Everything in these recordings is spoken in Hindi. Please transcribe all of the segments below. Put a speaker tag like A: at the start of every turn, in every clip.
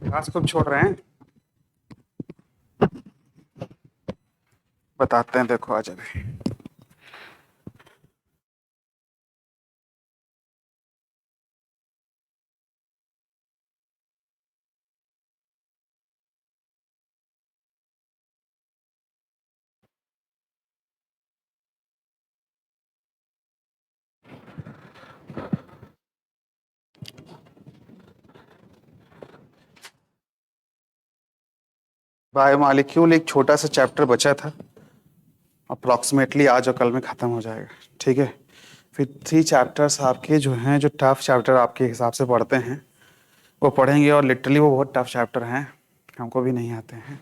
A: क्लास कब छोड़ रहे हैं? बताते हैं, देखो आज अभी। बायोमॉलिक्यूल एक छोटा सा चैप्टर बचा था, अप्रॉक्सीमेटली आज और कल में ख़त्म हो जाएगा। ठीक है, फिर 3 चैप्टर्स आपके जो हैं, जो टफ चैप्टर आपके हिसाब से पढ़ते हैं वो पढ़ेंगे, और लिटरली वो बहुत टफ चैप्टर हैं, हमको भी नहीं आते हैं।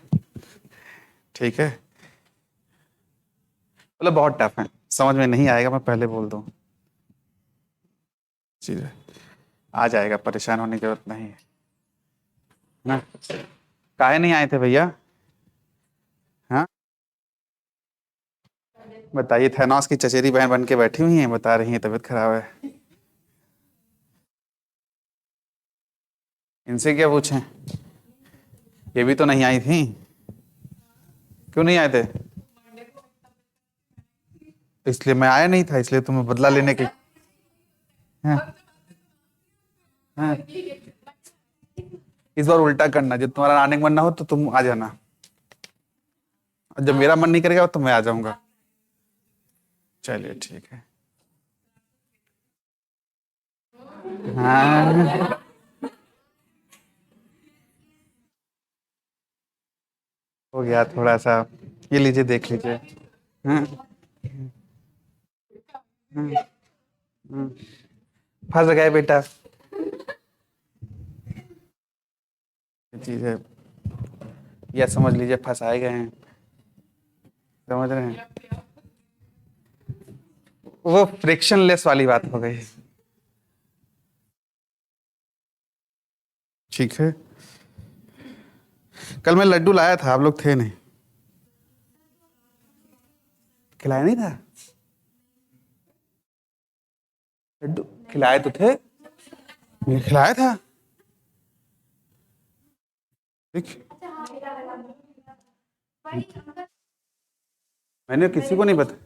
A: ठीक है, मतलब बहुत टफ है, समझ में नहीं आएगा, मैं पहले बोल दूँ। चीज़ आ जाएगा, परेशान होने की जरूरत नहीं है ना। काहे नहीं आए थे भैया? हाँ, बताइए। थैनोस की चचेरी बहन बन के बैठी हुई हैं, बता रही हैं तबीयत खराब है। इनसे क्या पूछें, ये भी तो नहीं आई थी। क्यों नहीं आए थे? इसलिए मैं आया नहीं था, इसलिए तुम्हें बदला लेने की। हाँ, हाँ। इस बार उल्टा करना, जब तुम्हारा आने का मन ना हो तो तुम आ जाना, और जब मेरा मन नहीं करेगा तो मैं आ जाऊंगा। चलिए ठीक है। हाँ, हो गया थोड़ा सा। ये लीजिए, देख लीजिए। हाँ, हाँ, हाँ। फंस गए बेटा, ये चीज है। या समझ लीजिए फंसाए गए हैं, समझ रहे हैं। वो फ्रिक्शनलेस वाली बात हो गई। ठीक है, कल मैं लड्डू लाया था, आप लोग थे नहीं, खिलाया नहीं था। लड्डू खिलाए तो थे, मैं खिलाया था। देख, मैंने किसी को नहीं बताया।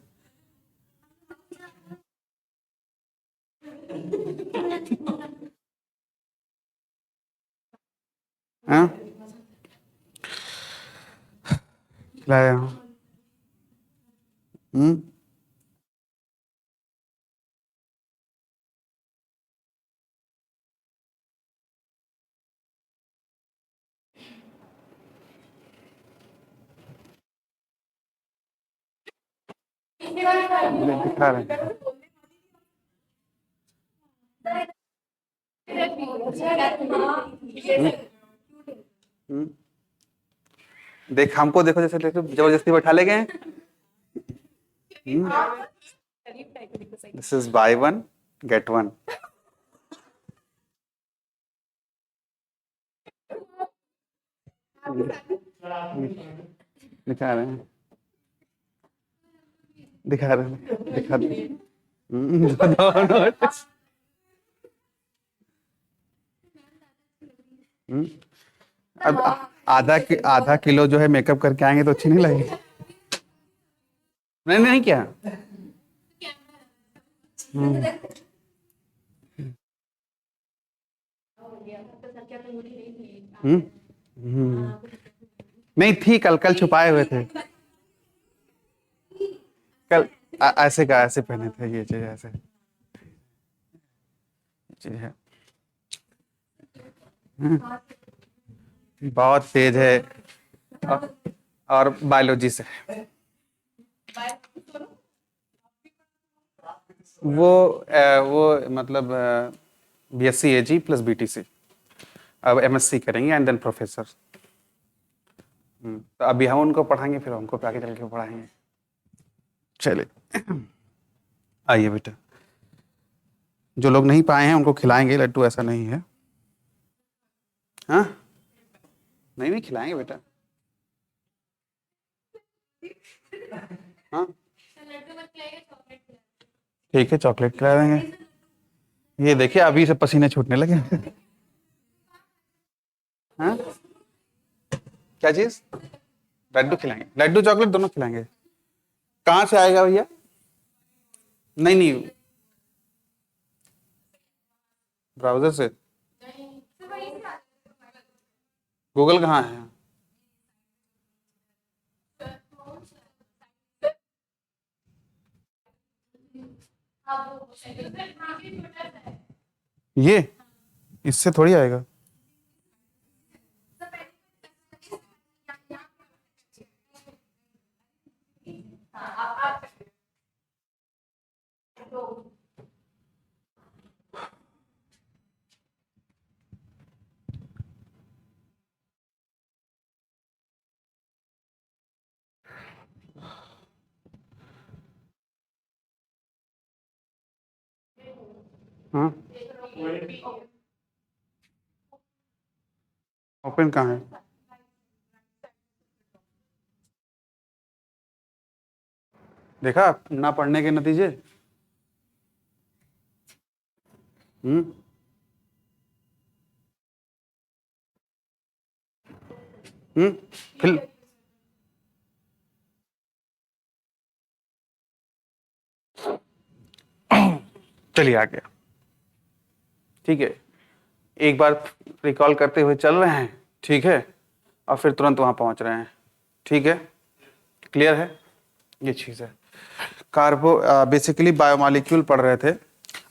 A: हाँ, खिलाया हूँ। हम्म, दिखा रहे हैं। हम्म, देख, हमको देखो, जैसे देखो जबरदस्ती बैठा ले गए। This is by one get one. दिखा रहे हैं, दिखा रहे हैं, दिखा रहे हैं। दोनों। अब आधा किलो जो है मेकअप करके आएंगे तो अच्छी नहीं लगेगी। नहीं नहीं, क्या? हम्म, हम्म, हम्म। नहीं थी, कल कल छुपाए हुए थे। कल ऐसे का ऐसे पहने थे, ये चीज ऐसे चीज है। बहुत तेज है, और बायोलॉजी से। वो मतलब बीएससी एजी प्लस बीटीसी, अब एमएससी करेंगे एंड देन प्रोफेसर। तो अभी हम उनको पढ़ाएंगे, फिर हमको आगे चल के पढ़ाएंगे। चलिए, आइए बेटा। जो लोग नहीं पाए हैं उनको खिलाएंगे लड्डू, ऐसा नहीं है। हाँ, नहीं नहीं, खिलाएंगे बेटा। हाँ, ठीक है, चॉकलेट खिला देंगे। ये देखिए, अभी से पसीने छूटने लगे। हाँ, क्या चीज? लड्डू खिलाएंगे, लड्डू चॉकलेट दोनों खिलाएंगे। कहाँ से आएगा भैया? नहीं नहीं, ब्राउजर से। गूगल कहाँ है? ये इससे थोड़ी आएगा। हाँ, ओपन कहाँ है? देखा ना पढ़ने के नतीजे। हम्म फिर चलिए आ गया। ठीक है, एक बार रिकॉल करते हुए चल रहे हैं, ठीक है, और फिर तुरंत वहां पहुंच रहे हैं। ठीक है, क्लियर है? ये चीज है। कार्बो बेसिकली बायोमॉलिक्यूल पढ़ रहे थे,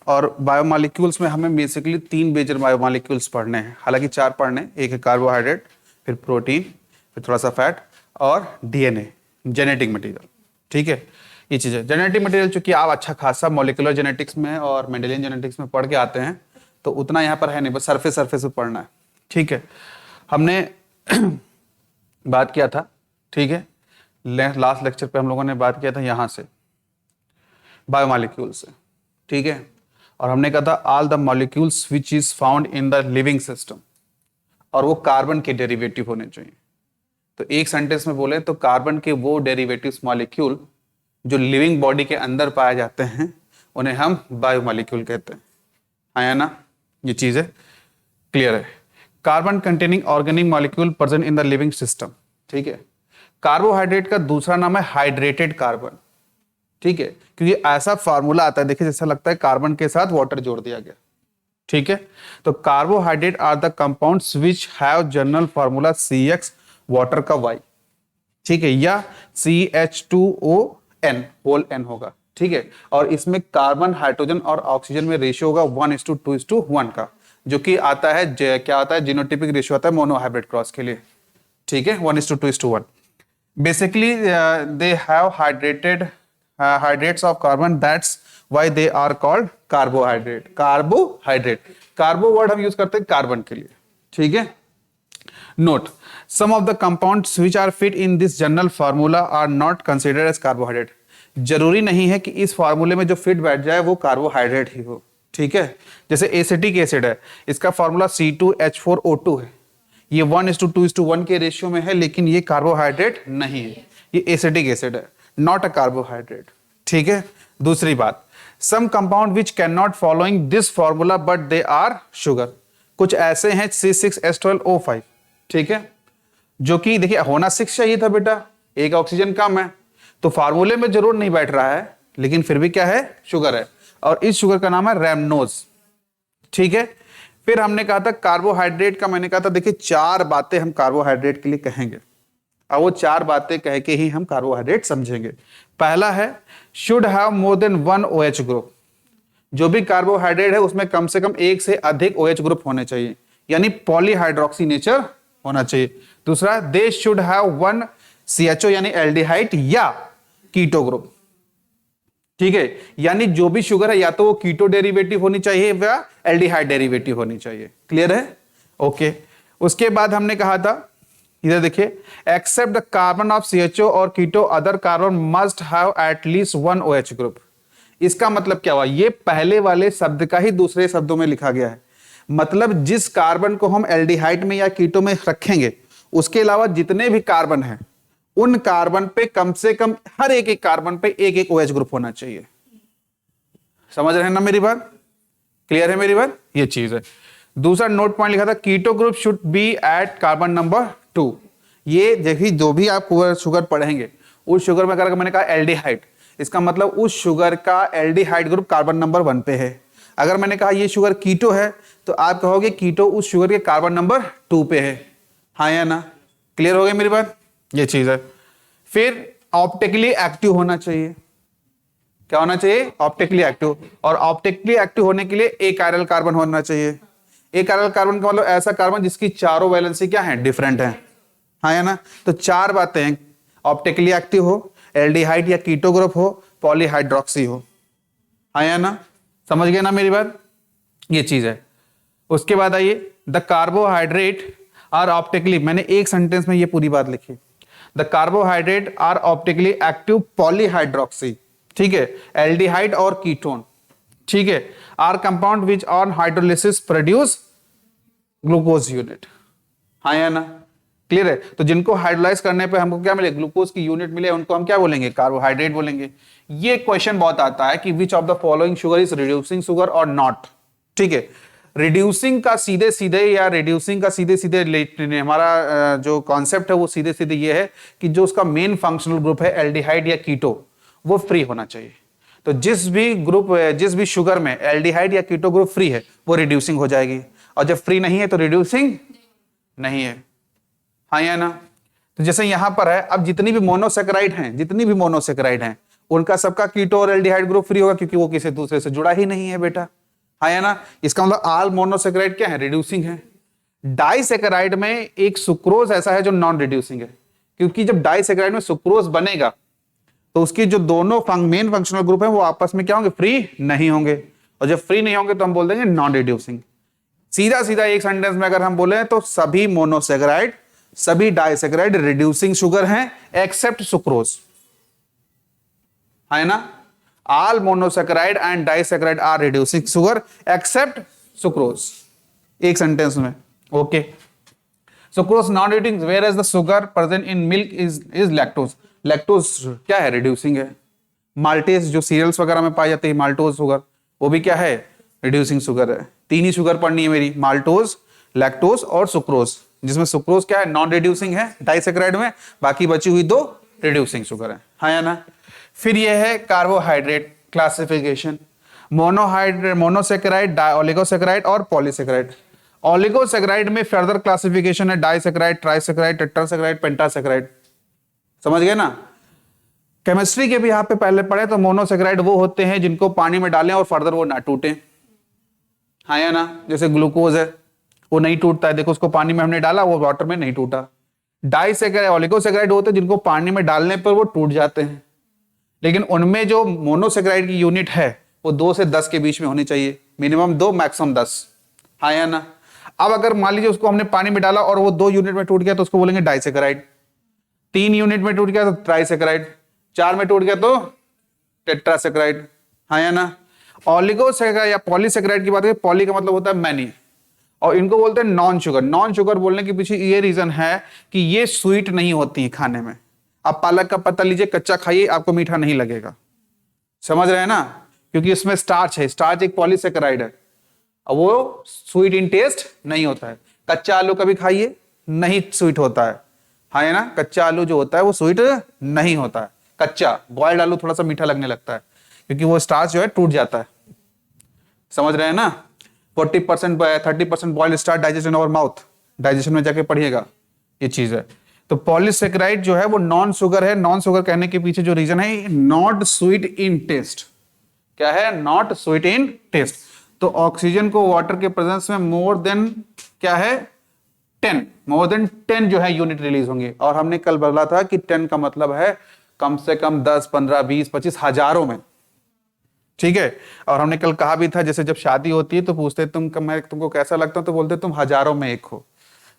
A: और बायोमॉलिक्यूल्स में हमें बेसिकली 3 मेजर बायोमॉलिक्यूल्स पढ़ने हैं, हालांकि 4 पढ़ने। एक है कार्बोहाइड्रेट, फिर प्रोटीन, फिर थोड़ा सा फैट, और डीएनए, जेनेटिक मटेरियल। ठीक है, ये चीज़ है। जेनेटिक मटेरियल चूंकि आप अच्छा खासा मॉलिक्यूलर जेनेटिक्स में और मेंडेलियन जेनेटिक्स में पढ़ के आते हैं, तो उतना यहाँ पर है नहीं, बस सरफेस सरफेस पे पढ़ना है। ठीक है, हमने बात किया था, ठीक है, लास्ट लेक्चर पे हम लोगों ने बात किया था यहाँ से बायोमॉलिक्यूल से। ठीक है, और हमने कहा था all the molecules which is found in the living system, और वो कार्बन के डेरिवेटिव होने चाहिए। तो एक सेंटेंस में बोले तो कार्बन के वो डेरिवेटिव्स मॉलिक्यूल जो लिविंग बॉडी के अंदर पाए जाते हैं, उन्हें हम बायोमॉलिक्यूल कहते हैं। आया ना? ये चीज है, क्लियर है? Carbon containing organic molecule present in the living system. ठीक है, कार्बोहाइड्रेट का दूसरा नाम है हाइड्रेटेड कार्बन। ठीक है, क्योंकि ऐसा फार्मूला आता है, देखिए जैसा लगता है कार्बन के साथ वाटर जोड़ दिया गया। ठीक है, तो carbohydrate are the compounds which have general formula CX water का Y। ठीक है, या CH2ON होल N होगा। ठीक है, और इसमें कार्बन, हाइड्रोजन और ऑक्सीजन में रेशियो होगा 1:2:1 का, जो कि आता है क्या आता है, जीनोटिपिक रेशियो आता है मोनोहाइब्रिड क्रॉस के लिए। ठीक है, 1:2:1। Basically they have hydrated hydrates of carbon, that's why they are called carbohydrate। Carbohydrate, कार्बो word हम यूज करते हैं कार्बन के लिए। ठीक है, note some of the compounds which are fit in this general formula are not considered as carbohydrate। जरूरी नहीं है कि इस फार्मूले में जो फिट बैठ जाए वो कार्बोहाइड्रेट ही हो। ठीक है, जैसे एसिटिक एसिड है, इसका फार्मूला C2H4O2 है, ये 1:2:1 के रेशियो में है, लेकिन ये कार्बोहाइड्रेट नहीं है, ये एसिटिक एसिड है, नॉट अ कार्बोहाइड्रेट। ठीक है, दूसरी बात, some compound which can not following this formula but they are sugar. कुछ ऐसे हैं C6H12O5, ठीक है, जो कि देखिए होना 6 चाहिए था बेटा, एक ऑक्सीजन कम है, तो फार्मूले में जरूर नहीं बैठ रहा है, लेकिन फिर भी क्या है, शुगर है, और इस शुगर का नाम है रैमनोज। ठीक है, फिर हमने कहा था कार्बोहाइड्रेट का, मैंने कहा था देखिए 4 बातें हम कार्बोहाइड्रेट के लिए कहेंगे, और वो 4 बातें कह के ही हम कार्बोहाइड्रेट समझेंगे। पहला है should have more than 1 OH group. जो भी कार्बोहाइड्रेट है उसमें कम से कम एक से अधिक OH ग्रुप होने चाहिए, यानी पॉलीहाइड्रोक्सी नेचर होना चाहिए। दूसरा, दे शुड हैव 1 CHO यानी एल्डिहाइड या कीटो ग्रुप। ठीक है, यानी जो भी शुगर है या तो वो कीटो डेरिवेटिव होनी चाहिए या एल्डिहाइड डेरिवेटिव होनी चाहिए। क्लियर है? ओके। उसके बाद हमने कहा था, इधर देखिए, except the carbon of CHO और keto other carbon must have at least 1 OH group. इसका मतलब क्या हुआ, ये पहले वाले शब्द का ही दूसरे शब्दों में लिखा गया है। मतलब जिस कार्बन को हम एल्डिहाइड में या कीटो में रखेंगे, उसके अलावा जितने भी कार्बन हैं, उन कार्बन पे कम से कम हर एक एक कार्बन पे एक एक OH ग्रुप होना चाहिए। समझ रहे हैं ना मेरी बात? क्लियर है मेरी बात? ये चीज है। दूसरा नोट पॉइंट लिखा था, keto group should be at carbon number 2, ये देखिए जो भी आप शुगर पढ़ेंगे, उस शुगर में अगर मैंने कहा एल्डिहाइड, इसका मतलब उस शुगर का एल्डिहाइड ग्रुप कार्बन नंबर 1 पे है। अगर मैंने कहा ये शुगर कीटो है तो आप कहोगे कीटो उस शुगर के कार्बन नंबर 2 पे है। हाँ या ना? क्लियर हो गई मेरी बात? ये चीज है। फिर ऑप्टिकली एक्टिव होना चाहिए। क्या होना चाहिए? Optically active. और ऑप्टिकली एक्टिव होने के लिए एक कायरल कार्बन होना चाहिए। एक कायरल कार्बन का मतलब ऐसा कार्बन जिसकी चारों वैलेंसी क्या है? डिफरेंट है। हाँ या ना? तो 4 बातें हैं, ऑप्टिकली एक्टिव हो, एल्डिहाइड या कीटो ग्रुप हो, पॉलीहाइड्रोक्सी हो। हाँ या ना? समझ गए ना मेरी बात? ये चीज है। उसके बाद आइए, द कार्बोहाइड्रेट आर ऑप्टिकली, मैंने एक सेंटेंस में ये पूरी बात लिखी, the carbohydrate are optically active polyhydroxy, ठीक है, एल्डिहाइड और कीटोन, ठीक है, are compound which on hydrolysis produce glucose unit. हाँ या ना? क्लियर है? तो जिनको हाइड्रोलाइज करने पे हमको क्या मिले? ग्लूकोज की यूनिट मिले, उनको हम क्या बोलेंगे? कार्बोहाइड्रेट बोलेंगे। ये क्वेश्चन बहुत आता है कि which of the following sugar is reducing sugar और नॉट, ठीक है। रिड्यूसिंग का सीधे सीधे या रिड्यूसिंग का सीधे सीधे हमारा जो कॉन्सेप्ट है वो सीधे सीधे ये है कि जो उसका मेन फंक्शनल ग्रुप है एल्डिहाइड या कीटो, वो फ्री होना चाहिए। तो जिस भी शुगर में एल्डिहाइड या कीटो ग्रुप फ्री है वो रिड्यूसिंग हो जाएगी, और जब फ्री नहीं है तो रिड्यूसिंग नहीं है। हाँ या ना? तो जैसे यहां पर है, अब जितनी भी मोनोसेकेराइड हैं उनका सबका कीटो और एल्डिहाइड ग्रुप फ्री होगा, क्योंकि वो किसी दूसरे से जुड़ा ही नहीं है बेटा। हाँ या ना? इसका मतलब ऑल मोनोसेकेराइड क्या है? रिड्यूसिंग है। डाइसेकेराइड में एक सुक्रोज ऐसा है जो नॉन रिड्यूसिंग है, क्योंकि जब डाइसेकेराइड में सुक्रोज बनेगा तो उसकी जो दोनों मेन फंक्शनल ग्रुप है वो आपस में क्या होंगे? फ्री नहीं होंगे, और जब फ्री नहीं होंगे तो हम बोल देंगे नॉन रिड्यूसिंग। सीधा सीधा एक सेंटेंस में अगर हम बोले तो सभी मोनोसेकेराइड, सभी डाइसेकेराइड रिड्यूसिंग शुगर हैं एक्सेप्ट सुक्रोज। है ना? All monosaccharide and disaccharide are reducing sugar except sucrose. एक सेंटेंस में, okay. Sucrose non reducing, whereas the sugar present in milk is lactose. Lactose क्या है? रिड्यूसिंग है। माल्टेज जो सीरियल्स वगैरह में पाई जाती है, माल्टोज शुगर, वो भी क्या है? रिड्यूसिंग शुगर है। 3 ही शुगर पढ़नी है मेरी, माल्टोज, लैक्टोज और सुक्रोज, जिसमें सुक्रोज क्या है? नॉन रिड्यूसिंग है डाइसेकेराइड में, बाकी बची हुई 2 रिड्यूसिंग शुगर है। हाँ या ना? फिर यह है कार्बोहाइड्रेट क्लासिफिकेशन, मोनोसेकेराइड, ओलिगोसेकेराइड और पॉलीसेकेराइड। ओलिगोसेकेराइड में फर्दर क्लासिफिकेशन है डाइसेकेराइड, ट्राइसेकेराइड, टेट्रासेकेराइड, पेंटासेकेराइड। समझ गए ना? केमिस्ट्री के भी यहां पे पहले पढ़े तो मोनोसेकेराइड वो होते हैं जिनको पानी में डालें और फर्दर वो ना टूटे। हाँ या ना? जैसे ग्लूकोज है, वो नहीं टूटता है, देखो उसको पानी में हमने डाला, वो वाटर में नहीं टूटा। डाइसेकेराइड, ओलिगोसेकेराइड होते हैं जिनको पानी में डालने पर वो टूट जाते हैं, लेकिन उनमें जो मोनोसेकेराइड की यूनिट है वो 2 से 10 के बीच में होनी चाहिए, मिनिमम 2 मैक्सिमम 10। हाँ या ना? अब अगर मान लीजिए उसको हमने पानी में डाला और वो 2 यूनिट में टूट गया तो उसको बोलेंगे डाइसेकेराइड, 3 यूनिट में टूट गया तो ट्राइसेकेराइड, 4 में टूट गया तो टेट्रासेकेराइड। हाँ या ना? ओलिगोसेकेराइड या पॉलीसेकेराइड की बात करें, पॉली का मतलब होता है मैनी, और इनको बोलते हैं नॉन शुगर। नॉन शुगर बोलने के पीछे ये रीजन है कि ये स्वीट नहीं होती है खाने में। आप पालक का पत्ता लीजिए, कच्चा खाइए, आपको मीठा नहीं लगेगा। समझ रहे हैं ना? क्योंकि इसमें स्टार्च है, स्टार्च एक पॉलीसेकेराइड है, और वो स्वीट इन टेस्ट नहीं होता है। कच्चा आलू कभी खाइए, नहीं स्वीट होता है। हाँ है ना? कच्चा आलू जो होता है वो स्वीट नहीं होता है। कच्चा बॉइल्ड आलू थोड़ा सा मीठा लगने लगता है, क्योंकि वो स्टार्च जो है टूट जाता है। समझ रहे हैं ना? 40% 30% boiled starch digest in our mouth, digestion में जाके पढ़िएगा, ये चीज है। तो पॉलीसेकेराइड जो है वो नॉन शुगर है। नॉन शुगर कहने के पीछे जो रीजन है, नॉट स्वीट इन टेस्ट। क्या है? Not sweet in taste. तो ऑक्सीजन को वाटर के प्रेजेंस में मोर देन क्या है? 10, मोर देन 10 जो है यूनिट रिलीज होंगे। और हमने कल बोला था कि 10 का मतलब है कम से कम 10, 15, 20, 25 हजारों में, ठीक है। और हमने कल कहा भी था, जैसे जब शादी होती है तो पूछते तुमको कैसा लगता है, तो बोलते तुम हजारों में एक हो,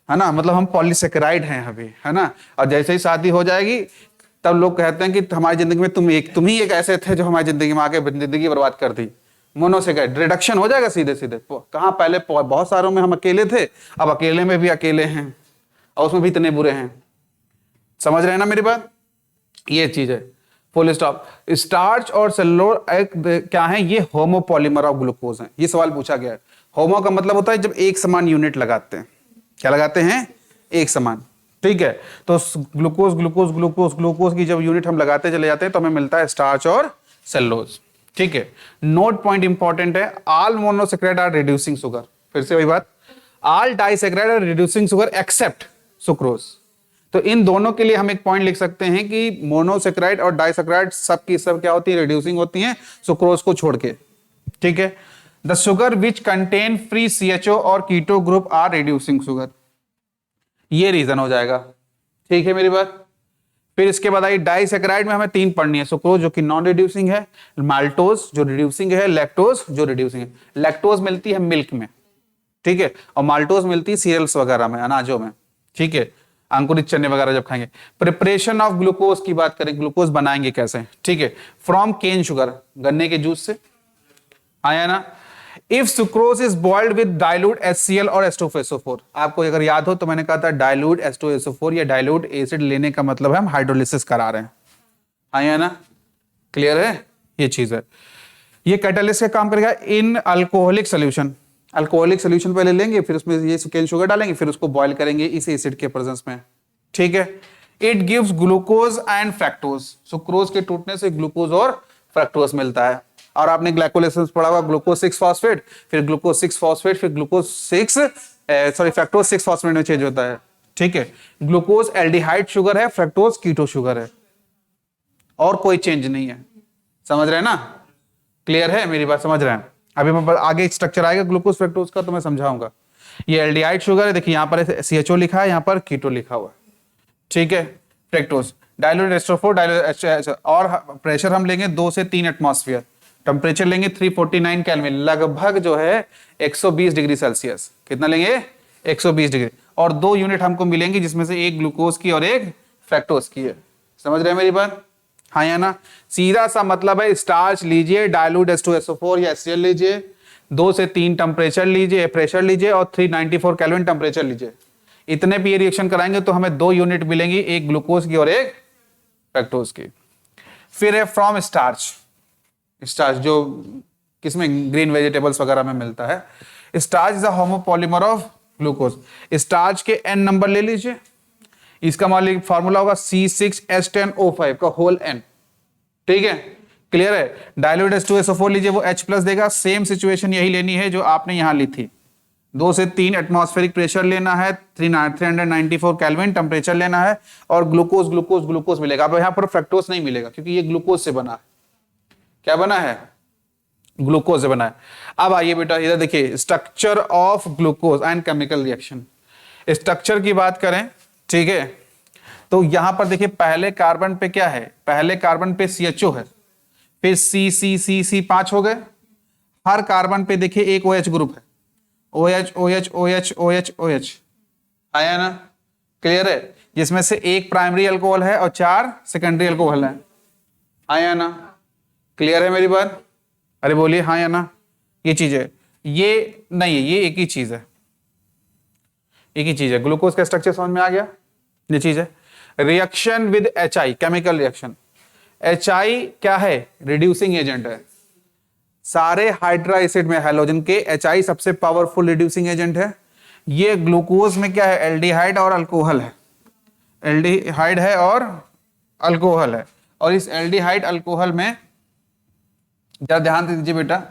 A: है ना? मतलब हम पॉलीसेकेराइड हैं अभी, है ना? और जैसे ही शादी हो जाएगी तब लोग कहते हैं कि हमारी जिंदगी में तुम ही एक ऐसे थे जो हमारी जिंदगी में आके जिंदगी बर्बाद कर दी। मोनोसेकेराइड रिडक्शन हो जाएगा सीधे सीधे। कहाँ पहले बहुत सारों में हम अकेले थे, अब अकेले में भी अकेले हैं, और उसमें भी इतने बुरे हैं। समझ रहे हैं ना मेरी बात? ये चीज है। Full stop. स्टार्च और सेलुलोज क्या है? ये होमोपॉलीमर ऑफ ग्लूकोज हैं। ये सवाल पूछा गया है। होमो का मतलब होता है जब एक समान यूनिट लगाते हैं। क्या लगाते हैं? एक समान। ठीक है। तो ग्लूकोज ग्लूकोज ग्लूकोज ग्लूकोज की जब यूनिट हम लगाते चले जाते हैं तो हमें मिलता है स्टार्च और सेलुलोज। ठीक है, नोट पॉइंट इंपॉर्टेंट है, all monosaccharide are reducing sugar. फिर से वही बात, all disaccharide are reducing sugar except sucrose. तो इन दोनों के लिए हम एक पॉइंट लिख सकते हैं कि मोनोसेक्राइड और डाइसेक्राइड सब की सब क्या होती है, रिड्यूसिंग होती हैं, सुक्रोज को छोड़ के। ठीक है, the sugar which contain free CHO और keto group are reducing sugar, ये रीजन हो जाएगा। ठीक है मेरी बात। फिर इसके बाद आई डाइसेक्राइड में हमें 3 पढ़नी है, सुक्रोज जो कि नॉन रिड्यूसिंग है, माल्टोज जो रिड्यूसिंग है, लैक्टोज जो रिड्यूसिंग है। लैक्टोज मिलती है मिल्क में, ठीक है, और माल्टोज मिलती है सीरियल्स वगैरह में, अनाजों में। ठीक है, अंकुरित चने वगैरह जब खाएंगे। प्रिपरेशन ऑफ ग्लूकोज की बात करें, ग्लूकोज बनाएंगे कैसे, ठीक है, फ्रॉम केन शुगर, गन्ने के जूस से, आया ना। If sucrose is boiled with dilute HCl और H2SO4, आपको अगर याद हो तो मैंने कहा था डाइल्यूट H2SO4 या डाइल्यूट एसिड लेने का मतलब है हम हाइड्रोलिसिस करा रहे हैं, आया ना, क्लियर है, ये चीज है। ये कैटालिस्ट का काम करेगा इन अल्कोहलिक सोल्यूशन, अल्कोहलिक सोल्यूशन पहले लेंगे, फिर उसमें ये केन शुगर डालेंगे, फिर उसको बॉयल करेंगे इस एसिड के प्रेजेंस में। ठीक है, it gives glucose and fructose, sucrose के टूटने से ग्लूकोज और फ्रैक्टोज मिलता है। और आपने ग्लाइकोलाइसिस पढ़ा हुआ, ग्लूकोज 6 फॉस्फेट, फिर ग्लूकोज 6 फॉस्फेट, फिर ग्लूकोज 6 फ्रैक्टोज 6 फॉस्फेट में चेंज होता है। ठीक है, ग्लूकोज एल्डिहाइड शुगर है, फ्रैक्टोज कीटो शुगर है, और कोई चेंज नहीं है। समझ रहे हैं ना, क्लियर है मेरी बात, समझ रहे हैं। अभी मैं आगे स्ट्रक्चर आएगा ग्लूकोज फ्रैक्टोज का तो मैं समझाऊंगा। ये एल्डिहाइड शुगर है, देखिए यहां पर CHO लिखा है, यहां पर कीटो लिखा हुआ है। ठीक है, फ्रैक्टोज डाइल्यूट H2O4 डाइल्यूट, और प्रेशर हम लेंगे 2 से 3 एटमॉस्फेयर, टेम्परेचर लेंगे 349 केल्विन, लगभग जो है 120 डिग्री सेल्सियस। कितना लेंगे, 120 डिग्री, और 2 यूनिट हमको मिलेंगी जिसमें से एक ग्लूकोज की और एक फ्रैक्टोज की है। समझ रहे हैं मेरी बात, हाँ या ना। सीधा सा मतलब है, स्टार्च लीजिए, डाइल्यूट H2SO4 या HCl लीजिए, 2 से 3 टेम्परेचर लीजिए, प्रेशर लीजिए, और 394 केल्विन टेम्परेचर लीजिए। इतने पे रिएक्शन कराएंगे तो हमें 2 यूनिट मिलेंगी, एक ग्लूकोज की और एक फ्रैक्टोज की। फिर है फ्रॉम स्टार्च, स्टार्च जो किसमें, ग्रीन वेजिटेबल्स वगैरह में मिलता है। Starch is a homopolymer of glucose, starch के N नंबर ले लीजिए, इसका मालिक फार्मूला होगा C6H10O5 का होल N। ठीक है, क्लियर है। डाइल्यूट H2SO4 लीजिए, वो H प्लस देगा, सेम सिचुएशन यही लेनी है जो आपने यहां ली थी, 2 से 3 एटमॉस्फेरिक प्रेशर लेना है, 394 केल्विन टेम्परेचर लेना है, और ग्लूकोज ग्लूकोज ग्लूकोज मिलेगा। अब यहां पर फ्रक्टोज नहीं मिलेगा क्योंकि ये ग्लूकोज से बना है, क्या बना है, ग्लूकोज से बना है। अब आइए बेटा इधर देखिए, structure of glucose and chemical reaction. Structure की बात करें, ठीक है, तो यहां पर देखिए पहले कार्बन पे क्या है, पहले कार्बन पे CHO है, फिर C 5 हो गए, हर कार्बन पे देखिए एक OH ग्रुप है, OH OH OH OH OH, आया ना, क्लियर है, जिसमें से एक प्राइमरी अल्कोहल है और 4 सेकेंडरी अल्कोहल है, आया ना, क्लियर है मेरी बात, अरे बोलिए हाँ या ना। ये चीज है, ये नहीं है, ये एक ही चीज है, एक ही चीज है। ग्लूकोज का स्ट्रक्चर समझ में आ गया, ये चीज है। Reaction with HI, chemical reaction. HI क्या है, रिड्यूसिंग एजेंट है। सारे हाइड्रा एसिड में हैलोजन के HI सबसे पावरफुल रिड्यूसिंग एजेंट है। ये ग्लूकोज में क्या है, एल्डिहाइड और अल्कोहल है, एल्डिहाइड है और अल्कोहल है। और इस एल्डिहाइड अल्कोहल में जरा ध्यान दीजिए बेटा,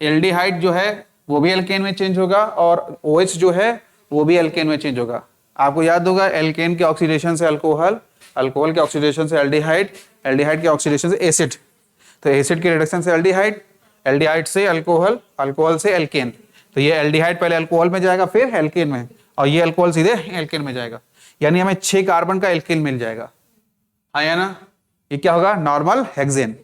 A: एल्डिहाइड जो है वो भी एल्केन में चेंज होगा, और OH जो है वो भी एल्केन में चेंज होगा। आपको याद होगा, एल्केन के ऑक्सीडेशन से अल्कोहल, अल्कोहल के ऑक्सीडेशन से एल्डिहाइड, एल्डिहाइड के ऑक्सीडेशन से एसिड, तो एसिड के रिडक्शन से एल्डिहाइड, एल्डिहाइड से अल्कोहल, अल्कोहल से एल्केन। तो ये एल्डिहाइड पहले अल्कोहल में जाएगा, फिर एल्केन में, और ये अल्कोहल सीधे एल्केन में जाएगा, यानी हमें 6 कार्बन का एल्केन मिल जाएगा, हाँ या ना। ये क्या होगा, नॉर्मल हेक्सेन।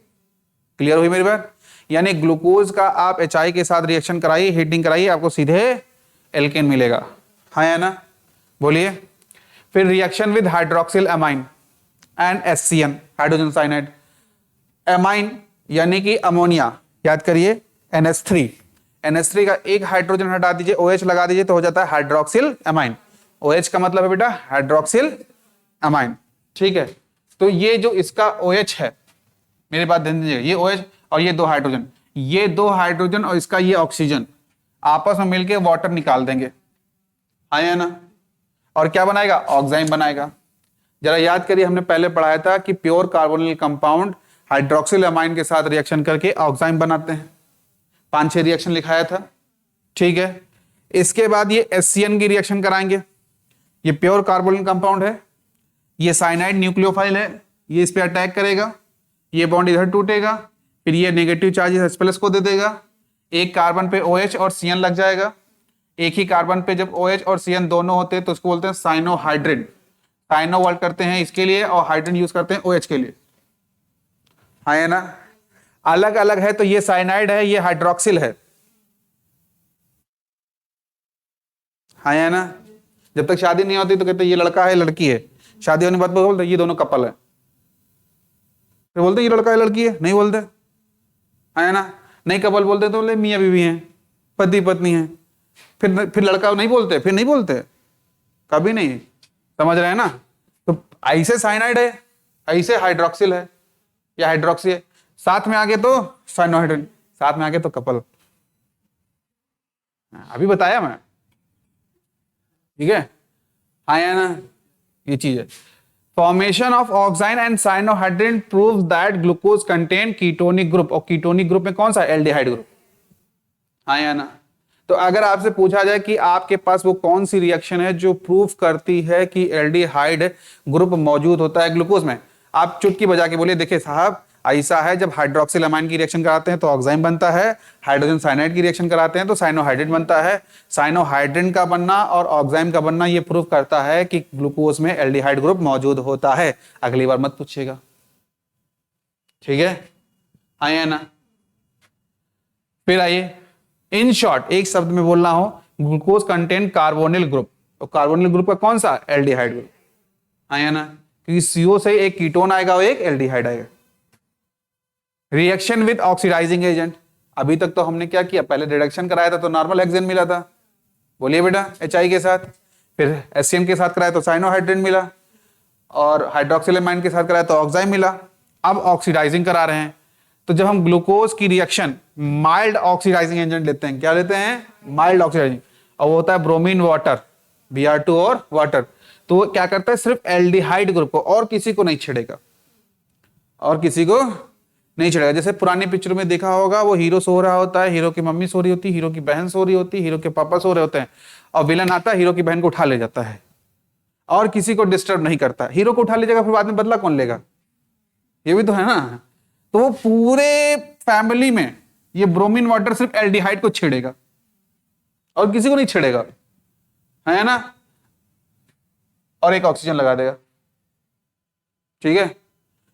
A: क्लियर हुई मेरी बात, यानी ग्लूकोज का आप HI के साथ रिएक्शन कराइए, हीटिंग कराइए, आपको सीधे एल्केन मिलेगा, हाँ या ना, बोलिए। फिर reaction with hydroxyl amine and HCN, hydrogen cyanide. Amine यानी कि अमोनिया, याद करिए NH3, NH3 का एक हाइड्रोजन हटा दीजिए, OH लगा दीजिए तो हो जाता है हाइड्रोक्सिल अमाइन। OH का मतलब है बेटा हाइड्रोक्सिल अमाइन, ठीक है। तो ये जो इसका OH है, मेरी बात ध्यान दीजिए, ये OH और ये 2 हाइड्रोजन, ये 2 हाइड्रोजन और इसका ये ऑक्सीजन आपस में मिलके वाटर निकाल देंगे, हाँ या ना। और क्या बनाएगा, ऑक्साइम बनाएगा। जरा याद करिए, हमने पहले पढ़ाया था कि pure carbonyl compound hydroxyl amine के साथ रिएक्शन करके ऑक्साइम बनाते हैं। 5-6 रिएक्शन लिखाया था, ठीक है। इसके बाद ये HCN की रिएक्शन कराएंगे। ये प्योर कार्बोनिल कंपाउंड है, ये साइनाइड न्यूक्लियोफाइल है, ये इस पे अटैक करेगा, ये बॉन्ड इधर टूटेगा, फिर ये नेगेटिव चार्जेस H+ को दे देगा, एक कार्बन पे OH और CN लग जाएगा। एक ही कार्बन पे जब OH और CN दोनों होते हैं तो उसको बोलते हैं साइनोहाइड्रिन। साइनो वर्ड करते हैं इसके लिए और हाइड्रोजन यूज करते हैं OH के लिए, है ना। अलग अलग है तो ये साइनाइड है, ये हाइड्रोक्सिल है ना। जब तक शादी नहीं होती तो कहते ये लड़का है लड़की है, शादी होने के बाद बोलते ये दोनों कपल है, फिर बोलते ये लड़का है लड़की है, नहीं बोलते, है ना। नहीं कपल बोलते तो बोले मियाँ बीवी हैं, पति पत्नी हैं। फिर लड़का नहीं बोलते, फिर नहीं बोलते, कभी नहीं। समझ रहे हैं ना। तो ऐसे साइनाइड है, ऐसे हाइड्रोक्सिल है या हाइड्रोक्सी है, साथ में आगे तो साइनोहाइड्रिन, साथ में आगे तो कपल। अभी बताया मैं, ठीक है, आया ना। ये चीज है। Formation of oxime and cyanohydrin proves that glucose contain ketonic group, और कीटोनिक ग्रुप में कौन सा, एल्डिहाइड ग्रुप, आया ना। तो अगर आपसे पूछा जाए कि आपके पास वो कौन सी रिएक्शन है जो प्रूफ करती है कि एल्डिहाइड ग्रुप मौजूद होता है ग्लूकोज में, आप चुटकी बजा के बोलिए देखिए साहब ऐसा है, जब हाइड्रोक्सिल अमाइन की रिएक्शन कराते हैं तो ऑक्साइम बनता है, हाइड्रोजन साइनाइड की रिएक्शन कराते हैं तो साइनोहाइड्रिन बनता है। साइनोहाइड्रिन का बनना और ऑक्साइम का बनना ये प्रूफ करता है कि ग्लूकोज में एल्डिहाइड ग्रुप मौजूद होता है। अगली बार मत पूछिएगा, ठीक है, आइए ना। फिर आइए, इन शॉर्ट एक शब्द में बोलना हो, ग्लूकोज कंटेन कार्बोनिल ग्रुप, और कार्बोनिल ग्रुप का कौन सा, एल्डिहाइड ग्रुप, आया ना। क्योंकि CO से एक कीटोन आएगा और एक एल्डिहाइड आएगा। रिएक्शन विद ऑक्सीडाइजिंग एजेंट, अभी तक तो हमने क्या किया, पहले रिडक्शन कराया था तो नॉर्मल हेक्सेन मिला था, बोलिए बेटा, HI के साथ। फिर HCN के साथ कराया तो साइनोहाइड्रिन मिला, और हाइड्रोक्सिल अमाइन के साथ कराया तो ऑक्साइम मिला। अब ऑक्सीडाइजिंग करा रहे हैं, तो जब हम ग्लूकोज की रिएक्शन माइल्ड ऑक्सीडाइजिंग एजेंट लेते हैं, क्या लेते हैं, माइल्ड ऑक्सीडाइजिंग, और वो होता है ब्रोमीन वाटर, Br2 और वाटर, तो वो क्या करता है, सिर्फ एल्डिहाइड ग्रुप को, और किसी को नहीं छेड़ेगा, और किसी को नहीं छेड़ेगा। जैसे पुरानी पिक्चर में देखा होगा, वो हीरो सो रहा होता है, हीरो की मम्मी सो रही होती है, हीरो की बहन सो रही होती है, हीरो के पापा सो रहे होते हैं, और विलन आता है हीरो की बहन को उठा ले जाता है और किसी को डिस्टर्ब नहीं करता। हीरो को उठा ले जाएगा, फिर बाद में बदला कौन लेगा, ये भी तो है ना। तो वो पूरे फैमिली में ये ब्रोमीन वाटर सिर्फ एल्डिहाइड को छेड़ेगा और किसी को नहीं छेड़ेगा, है ना, और एक ऑक्सीजन लगा देगा, ठीक है।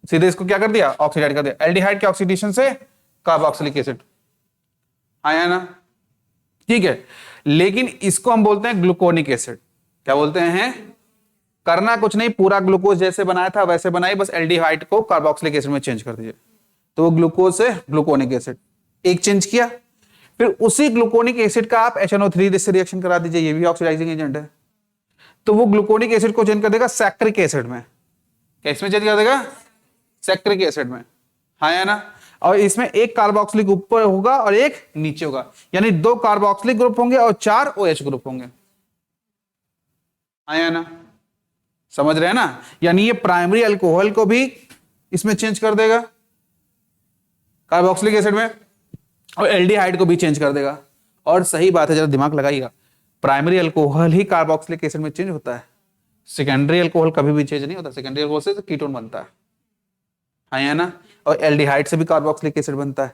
A: सीधे इसको क्या कर दिया, ऑक्सीडाइड कर दिया, एल्डिहाइड के ऑक्सीडेशन से कार्बोक्सिलिक एसिड, आया ना, ठीक है। लेकिन इसको हम बोलते हैं ग्लूकोनिक एसिड। क्या बोलते हैं, करना कुछ नहीं, पूरा ग्लूकोज जैसे बनाया था वैसे बनाइए, बस एल्डिहाइड को कार्बोक्सिलिक एसिड में चेंज कर दीजिए, तो वो ग्लूकोज से ग्लूकोनिक एसिड, एक चेंज किया। फिर उसी ग्लूकोनिक एसिड का आप HNO3 से रिएक्शन करा दीजिए, ये भी ऑक्सीडाइजिंग एजेंट है, तो वो ग्लूकोनिक एसिड को चेंज कर देगा सैक्रिक एसिड में। किस में चेंज कर देगा, सैक्रिक एसिड में, है ना। और इसमें एक कार्बोक्सिलिक ऊपर होगा और एक नीचे होगा, यानी 2 कार्बोक्सिलिक ग्रुप होंगे और 4 OH ग्रुप होंगे, है ना, समझ रहे हैं ना। यानी ये प्राइमरी अल्कोहल को भी इसमें चेंज कर देगा कार्बोक्सिलिक एसिड में, और एल्डिहाइड को भी चेंज कर देगा। और सही बात है, जरा दिमाग लगाइएगा, प्राइमरी अल्कोहल ही कार्बोक्सिलिक एसिड में चेंज होता है, सेकेंडरी अल्कोहल कभी भी चेंज नहीं होता। सेकेंडरी अल्कोहल से कीटोन बनता है ना, और एल्डिहाइड से भी कार्बोक्सिलिक एसिड बनता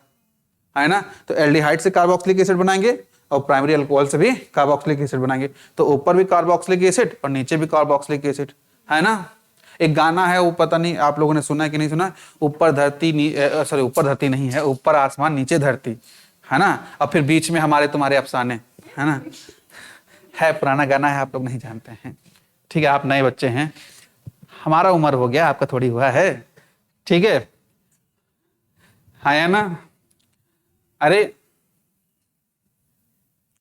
A: है ना। तो एल्डिहाइड से कार्बोक्सिलिक एसिड बनाएंगे और प्राइमरी अल्कोहल से भी कार्बोक्सिलिक एसिड बनाएंगे, तो ऊपर भी कार्बोक्सिलिक एसिड और नीचे भी कार्बोक्सिलिक एसिड, है ना। एक गाना है, वो पता नहीं आप लोगों ने सुना है कि नहीं सुना, ऊपर धरती सॉरी ऊपर धरती नहीं है, ऊपर आसमान नीचे धरती, है ना, और फिर बीच में हमारे तुम्हारे अफसाने, है ना। है पुराना गाना है, आप लोग नहीं जानते हैं, ठीक है, आप नए बच्चे हैं, हमारा उम्र हो गया, आपका थोड़ी हुआ है, ठीक है ना। अरे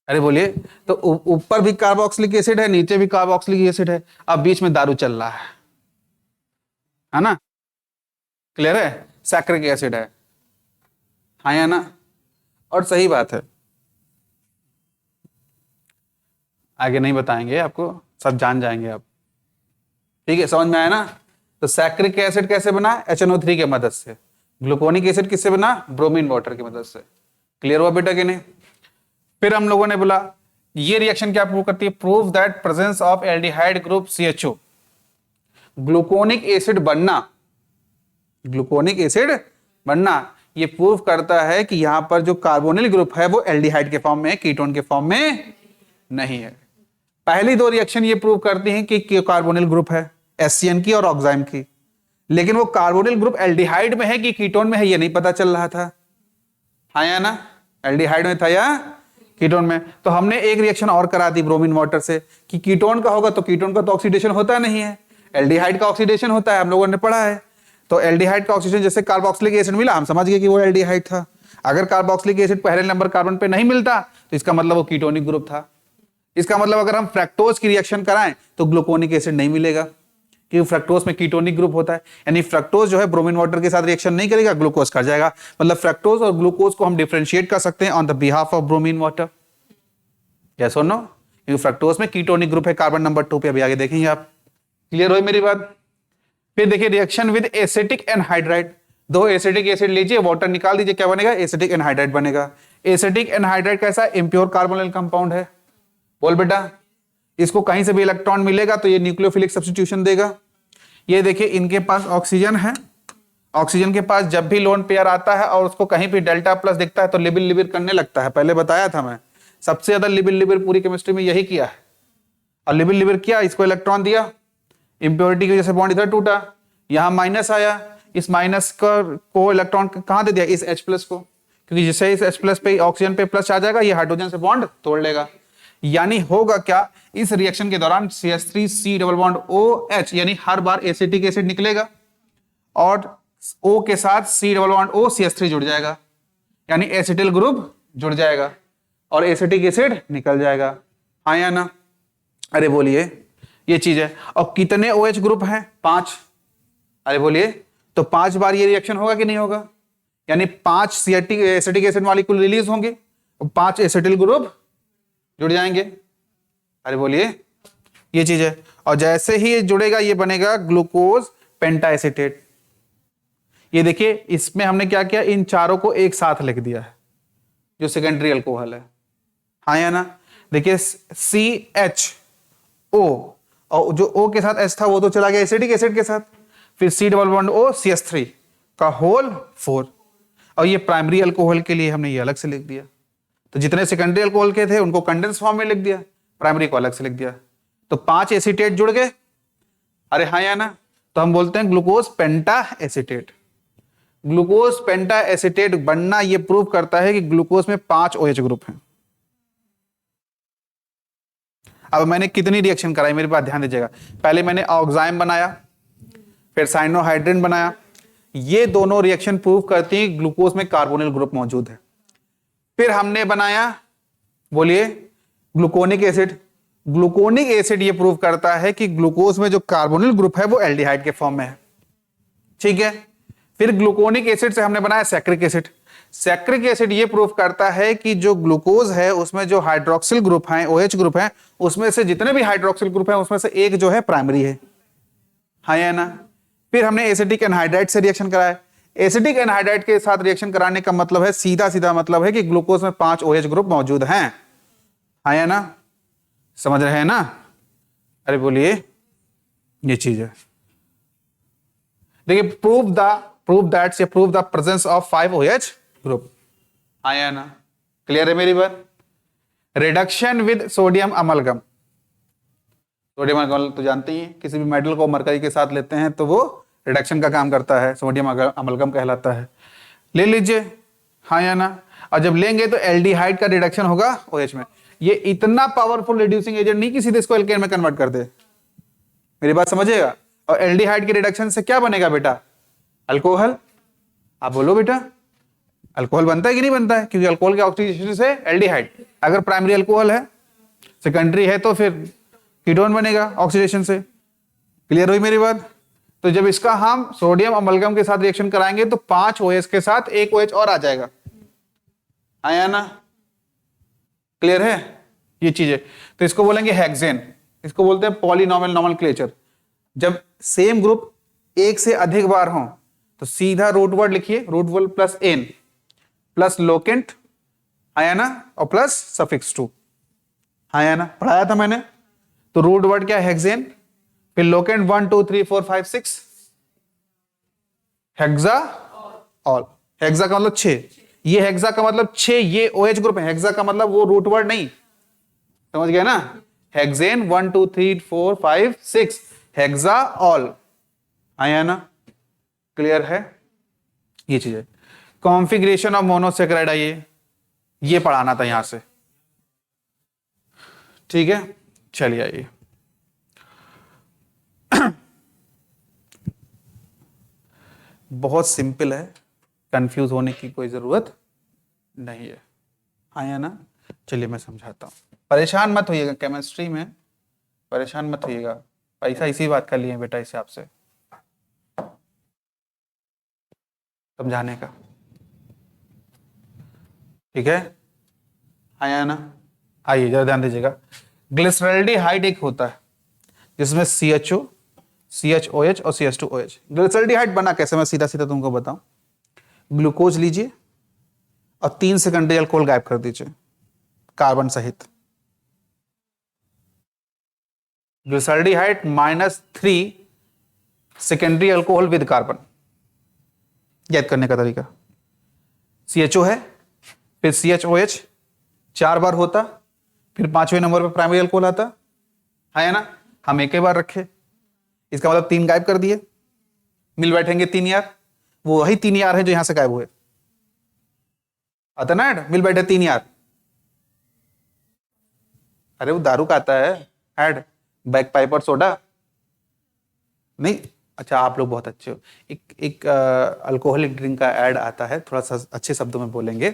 A: अरे बोलिए, तो ऊपर भी कार्बोक्सिलिक एसिड है, नीचे भी कार्बोक्सिलिक एसिड है, अब बीच में दारू चल रहा है ना, क्लियर है, सैक्रिक एसिड है ना। और सही बात है, आगे नहीं बताएंगे आपको, सब जान जाएंगे आप। ठीक है, समझ में आया ना। तो सैक्रिक एसिड कैसे बना, HNO3 के मदद से। ग्लूकोनिक एसिड किससे बना, ब्रोमीन वाटर की मदद से। क्लियर हुआ बेटा कि नहीं। फिर हम लोगों ने बोला ये रिएक्शन क्या प्रूव करती है, prove that presence of aldehyde group CHO। Gluconic acid बनना, ग्लूकोनिक एसिड बनना ये प्रूव करता है कि यहां पर जो कार्बोनिल ग्रुप है वो एल्डिहाइड के फॉर्म में है, कीटोन के फॉर्म में नहीं है। पहली दो रिएक्शन ये प्रूव करती हैं कि कार्बोनिल ग्रुप है, HCN की और ऑक्साइम की, लेकिन वो कार्बोनिल ग्रुप एल्डिहाइड में है कि कीटोन में है ये नहीं पता चल रहा था। हाँ या ना, एल्डिहाइड में था या कीटोन में। तो हमने एक रिएक्शन और करा दी ब्रोमीन वाटर से कि कीटोन का होगा तो कीटोन का तो ऑक्सीडेशन होता नहीं है, एल्डिहाइड का ऑक्सीडेशन होता है, हम लोगों ने पढ़ा है। तो एल्डिहाइड का ऑक्सीडेशन, जैसे कार्बोक्सिलिक एसिड मिला हम समझ गए कि वो एल्डिहाइड था। अगर कार्बोक्सिलिक एसिड पहले नंबर कार्बन पे नहीं मिलता तो इसका मतलब वो कीटोनिक ग्रुप था। इसका मतलब अगर हम फ्रक्टोज की रिएक्शन कराएं तो ग्लूकोनिक एसिड नहीं मिलेगा, क्योंकि फ्रक्टोज में कीटोनिक ग्रुप होता है। यानी फ्रक्टोज जो है ब्रोमीन वाटर के साथ रिएक्शन नहीं करेगा, ग्लूकोज कर जाएगा। मतलब फ्रक्टोज और ग्लूकोज को हम डिफरेंशिएट कर सकते हैं on the behalf of bromine water. Yes और नो, क्योंकि फ्रक्टोज में कीटोनिक ग्रुप है कार्बन नंबर 2 पे, अभी आगे देखेंगे आप। क्लियर हुई मेरी बात। फिर देखिए रिएक्शन विद एसिटिक एनहाइड्राइड। दो एसिटिक एसिड लीजिए, वाटर निकाल दीजिए, क्या बनेगा, एसिटिक एनहाइड्राइड बनेगा। एसिटिक एनहाइड्राइड कैसा, इम्प्योर कार्बोनिल कंपाउंड है। बोल बेटा, इसको कहीं से भी इलेक्ट्रॉन मिलेगा तो ये न्यूक्लियोफिलिक सब्स्टिट्यूशन देगा। ये देखिए इनके पास ऑक्सीजन है, ऑक्सीजन के पास जब भी लोन पेयर आता है और उसको कहीं भी डेल्टा प्लस दिखता है तो लिबिल लिबिर करने लगता है। पहले बताया था मैं, सबसे ज्यादा लिबिल लिबिर पूरी केमिस्ट्री में यही किया है। और लिबिल लिबिर किया, इसको इलेक्ट्रॉन दिया, इंप्योरिटी की वजह से बॉन्ड इधर टूटा, यहां माइनस आया, इस माइनस को इलेक्ट्रॉन कहां दे दिया, इस H+ को, क्योंकि जिससे इस H+ पे ऑक्सीजन पे प्लस आ जाएगा, ये हाइड्रोजन से बॉन्ड तोड़ लेगा। यानी होगा क्या, इस रिएक्शन के दौरान CH3C डबल बॉन्ड OH, यानी हर बार एसिटिक एसिड निकलेगा और O के साथ C double bond O CH3 जुड़ जाएगा, यानी एसिटिल ग्रुप जुड़ जाएगा और एसिटिक एसिड निकल जाएगा। हाँ या ना, अरे बोलिए, ये चीज है। और कितने OH ग्रुप हैं, 5। अरे बोलिए, तो 5 बार ये रिएक्शन होगा कि नहीं होगा, यानी 5 एसिटिक एसिड मॉलिक्यूल रिलीज होंगे और 5 एसिटिल ग्रुप जुड़ जाएंगे। अरे बोलिए, ये चीज है। और जैसे ही ये जुड़ेगा ये बनेगा ग्लूकोज पेंटाएसिटेट। ये देखिए इसमें हमने क्या किया, इन चारों को एक साथ लिख दिया है जो सेकेंडरी अल्कोहल है। हाँ या ना, देखिए CHO और जो O के साथ H था वो तो चला गया एसिटिक एसिड के साथ, फिर C double bond O CH3 का होल 4। और ये प्राइमरी अल्कोहल के लिए हमने ये अलग से लिख दिया। तो जितने सेकेंडरी अल्कोहल के थे उनको कंडेंस फॉर्म में लिख दिया, प्राइमरी को अलग से लिख दिया। तो 5 एसीटेट जुड़ गए। अरे हाँ या ना, तो हम बोलते हैं ग्लूकोज पेंटा एसीटेट। ग्लूकोज पेंटा एसीटेट बनना ये प्रूव करता है कि ग्लूकोज में 5 OH ग्रुप हैं। अब मैंने कितनी रिएक्शन कराई मेरी बात ध्यान दीजिएगा। पहले मैंने ऑक्साइम बनाया, फिर साइनोहाइड्रिन बनाया। ये दोनों रिएक्शन प्रूव करती है ग्लूकोज में कार्बोनिल ग्रुप मौजूद है। फिर हमने बनाया, बोलिए, ग्लूकोनिक एसिड। ग्लूकोनिक एसिड ये प्रूव करता है कि ग्लूकोज में जो कार्बोनिल ग्रुप है वो एल्डिहाइड के फॉर्म में है। ठीक है, फिर ग्लूकोनिक एसिड से हमने बनाया सैक्रिक एसिड। सैक्रिक एसिड ये प्रूव करता है कि जो ग्लूकोज है उसमें जो हाइड्रोक्सिल ग्रुप है, OH ग्रुप है, उसमें से जितने भी हाइड्रोक्सिल ग्रुप है उसमें से एक जो है प्राइमरी है। हाँ या ना। फिर हमने एसिटिक एनहाइड्राइड से रिएक्शन कराया। एसिटिक एनहाइड्राइड के साथ रिएक्शन कराने का मतलब है, सीधा सीधा मतलब है कि ग्लूकोज में 5 OH ग्रुप मौजूद हैं। हाँ या ना, समझ रहे हैं ना। अरे बोलिए, ये चीज है। देखिए, prove the presence of 5 OH group. हाँ या ना, क्लियर है मेरी बात। Reduction with sodium amalgam. Sodium amalgam तो जानते ही हैं, किसी भी मेटल को मरकरी के साथ लेते हैं तो वो रिडक्शन का काम करता है, सोडियम अमलगम कहलाता है। ले लीजिए, हाँ या ना। और जब लेंगे तो एल्डिहाइड का रिडक्शन होगा OH में। ये इतना पावरफुल रिड्यूसिंग एजेंट नहीं कि सीधे इसको एल्केन में कन्वर्ट कर दे, मेरी बात समझिएगा। और एल्डिहाइड के रिडक्शन से क्या बनेगा बेटा, अल्कोहल। आप बोलो बेटा, अल्कोहल बनता है कि नहीं बनता है, क्योंकि अल्कोहल के ऑक्सीडेशन से एल्डिहाइड। अगर प्राइमरी अल्कोहल है, सेकेंडरी है तो फिर कीटोन बनेगा ऑक्सीडेशन से। क्लियर हुई मेरी बात। तो जब इसका हम सोडियम अमलगम के साथ रिएक्शन कराएंगे तो 5 OH के साथ एक OH और आ जाएगा। आया ना, क्लियर है। ये चीज है। तो इसको बोलेंगे हेक्सेन, इसको बोलते हैं पॉलिनोमियल नोमेनक्लेचर। जब सेम ग्रुप एक से अधिक बार हो तो सीधा रूट वर्ड लिखिए, root word plus n plus locant, आया ना, और प्लस सफिक्स टू, आया ना, पढ़ाया था मैंने। तो रूट वर्ड क्या है? हेक्सेन, फिर लोकेंट 1 2 3 4 5 6, हेक्सा ऑल। हेक्सा का मतलब 6, ये हेक्सा का मतलब 6, ये ओएच ग्रुप है। हेक्सा का मतलब वो रूट वर्ड नहीं, समझ गए ना? हेक्सेन 1 2 3 4 5 6, हेक्सा ऑल, आया ना, क्लियर है? ये चीज है। कॉन्फ़िगरेशन ऑफ मोनोसेकेराइड, आइए ये पढ़ाना था यहां से, ठीक है? चलिए आइए, बहुत सिंपल है, कंफ्यूज होने की कोई जरूरत नहीं है, आया ना? चलिए मैं समझाता हूं, परेशान मत होइएगा, केमिस्ट्री में परेशान मत होइएगा, पैसा इसी बात का लिए बेटा इसे आपसे समझाने का, ठीक है? आया ना? आइए जरा ध्यान दीजिएगा। ग्लिसरॉल्डिहाइड एक होता है जिसमें CHO, CHOH और CH2OH। ग्लिसरॉल्डिहाइड बना कैसे, मैं सीधा सीधा तुमको बताऊं। ग्लूकोज लीजिए और 3 सेकेंडरी अल्कोहल गायब कर दीजिए कार्बन सहित। Glyceraldehyde -3 secondary alcohol with carbon, याद करने का तरीका। CHO है, फिर CHOH 4 बार होता, फिर 5वें नंबर पर प्राइमरी अल्कोहल आता है ना? हम एक ही बार रखे, इसका मतलब 3 गायब कर दिए, मिल बैठेंगे 3 यार, वो वही 3 यार है जो यहां से गायब हुए, आता ना ऐड, मिल बैठे 3 यार। अरे वो दारू का आता है ऐड, बैक पाइपर सोडा नहीं। अच्छा आप लोग बहुत अच्छे हो। एक अल्कोहलिक ड्रिंक का ऐड आता है, थोड़ा सा अच्छे शब्दों में बोलेंगे।